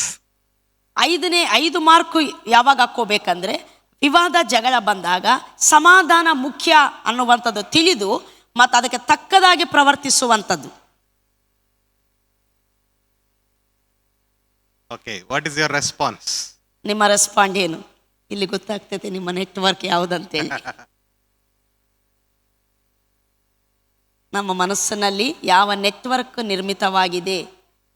5 mark ಯಾವಾಗ ಹಾಕೋಬೇಕಂದ್ರೆ, ವಿವಾದ ಜಗಳ ಬಂದಾಗ ಸಮಾಧಾನ ಮುಖ್ಯ ಅನ್ನುವಂಥದ್ದು ತಿಳಿದು ಮತ್ತು ಅದಕ್ಕೆ ತಕ್ಕದಾಗಿ ಪ್ರವರ್ತಿಸುವಂಥದ್ದು. Okay, what is your response? ನಿಮ್ಮ ರೆಸ್ಪಾಂಡ್ ಏನು? ಇಲ್ಲಿ ಗೊತ್ತಾಗ್ತೈತೆ ನಿಮ್ಮ ನೆಟ್ವರ್ಕ್ ಯಾವುದಂತೇಳಿ. ನಮ್ಮ ಮನಸ್ಸಿನಲ್ಲಿ ಯಾವ ನೆಟ್ವರ್ಕ್ ನಿರ್ಮಿತವಾಗಿದೆ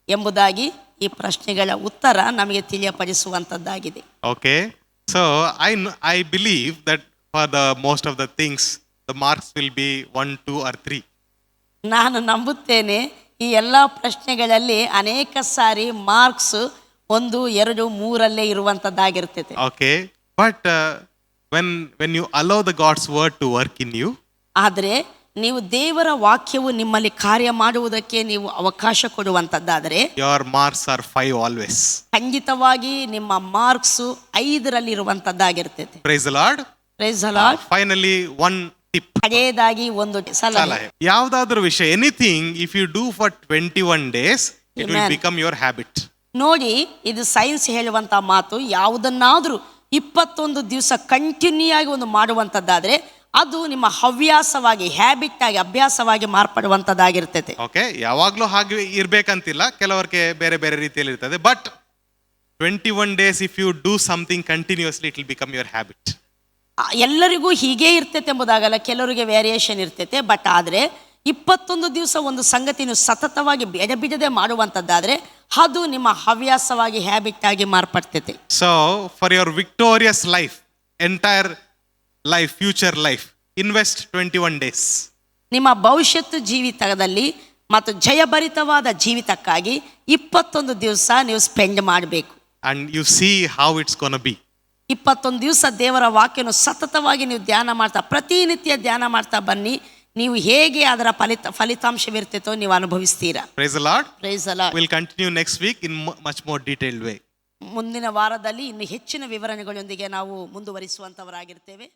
ಎಂಬುದಾಗಿ ಈ ಪ್ರಶ್ನೆಗಳ ಉತ್ತರ ನಮಗೆ ತಿಳಿಯಪಡಿಸುವಂಥದ್ದಾಗಿದೆ. Okay, so I believe that for the most of the things the marks will be 1, 2 or 3. ನಾನು ನಂಬುತ್ತೇನೆ ಈ ಎಲ್ಲ ಪ್ರಶ್ನೆಗಳಲ್ಲಿ ಅನೇಕ ಸಾರಿ ಮಾರ್ಕ್ಸ್ 1, 2, 3 ಇರುವಂಥದ್ದಾಗಿರ್ತೈತೆ. Okay, but when you allow the God's word to work in you, ಆದರೆ ನೀವು ದೇವರ ವಾಕ್ಯವು ನಿಮ್ಮಲ್ಲಿ ಕಾರ್ಯ ಮಾಡುವುದಕ್ಕೆ ನೀವು ಅವಕಾಶ ಕೊಡುವಂಥದ್ದಾದರೆ your marks are 5 always. ಖಂಡಿತವಾಗಿ ನಿಮ್ಮ ಮಾರ್ಕ್ಸು 5ರಲ್ಲಿ ಇರುವಂತದ್ದಾಗಿರ್ತೈತೆ. Praise the Lord. Praise the Lord. Finally, one tip. ಕಡೆಯದಾಗಿ ಒಂದು ಸಲಹೆ. ಯಾವ್ದಾದ್ರು ವಿಷಯ, anything if you do for 21 days, it will Amen. become your habit. ನೋಡಿ, ಇದು ಸೈನ್ಸ್ ಹೇಳುವಂತ ಮಾತು. ಯಾವುದನ್ನಾದ್ರೂ 21 ದಿವಸ ಕಂಟಿನ್ಯೂ ಆಗಿ ಒಂದು ಮಾಡುವಂತದ್ದಾದ್ರೆ ಅದು ನಿಮ್ಮ ಹವ್ಯಾಸವಾಗಿ, ಹ್ಯಾಬಿಟ್ ಆಗಿ, ಅಭ್ಯಾಸವಾಗಿ ಮಾರ್ಪಡುವಂತದ್ದಾಗಿರ್ತೈತೆ. ಓಕೆ, ಯಾವಾಗ್ಲೂ ಹಾಗೆ ಇರ್ಬೇಕಂತಿಲ್ಲ, ಕೆಲವರಿಗೆ ಬೇರೆ ಬೇರೆ ರೀತಿಯಲ್ಲಿ ಇರ್ತದೆ. But 21 days if you do something continuously, it will become your habit. ಎಲ್ಲರಿಗೂ ಹೀಗೆ ಇರ್ತೈತೆ ಎಂಬುದಾಗಲ್ಲ, ಕೆಲವರಿಗೆ ವೇರಿಯೇಷನ್ ಇರ್ತೈತೆ. ಬಟ್ ಆದರೆ 21 ದಿವಸ ಒಂದು ಸಂಗತಿ ನೀವು ಸತತವಾಗಿ ಬಿಡದೆ ಮಾಡುವಂಥದ್ದಾದ್ರೆ ಅದು ನಿಮ್ಮ ಹವ್ಯಾಸವಾಗಿ, ಹ್ಯಾಬಿಟ್ ಆಗಿ ಮಾರ್ಪಡ್ತೈತೆ. So for your victorious life, entire life, future life, invest 21 days. ನಿಮ್ಮ ಭವಿಷ್ಯತ್ತು ಜೀವಿತದಲ್ಲಿ ಮತ್ತು ಜಯಭರಿತವಾದ ಜೀವಿತಕ್ಕಾಗಿ 21 ದಿವಸ ನೀವು ಸ್ಪೆಂಡ್ ಮಾಡಬೇಕು. And U C how it's gonna B. 21 ದಿವಸ ದೇವರ ವಾಕ್ಯವನ್ನು ಸತತವಾಗಿ ನೀವು ಧ್ಯಾನ ಮಾಡ್ತಾ, ಪ್ರತಿನಿತ್ಯ ಧ್ಯಾನ ಮಾಡ್ತಾ ಬನ್ನಿ. ನೀವು ಹೇಗೆ ಅದರ ಫಲಿತಾಂಶವಿರ್ತೈತೋ ನೀವು ಅನುಭವಿಸ್ತೀರಾ. Praise the Lord. Praise the Lord. We'll continue next week in much more detailed way. ಮುಂದಿನ ವಾರದಲ್ಲಿ ಇನ್ನು ಹೆಚ್ಚಿನ ವಿವರಣೆಗಳೊಂದಿಗೆ ನಾವು ಮುಂದುವರಿಸುವಂತವರಾಗಿರ್ತೇವೆ.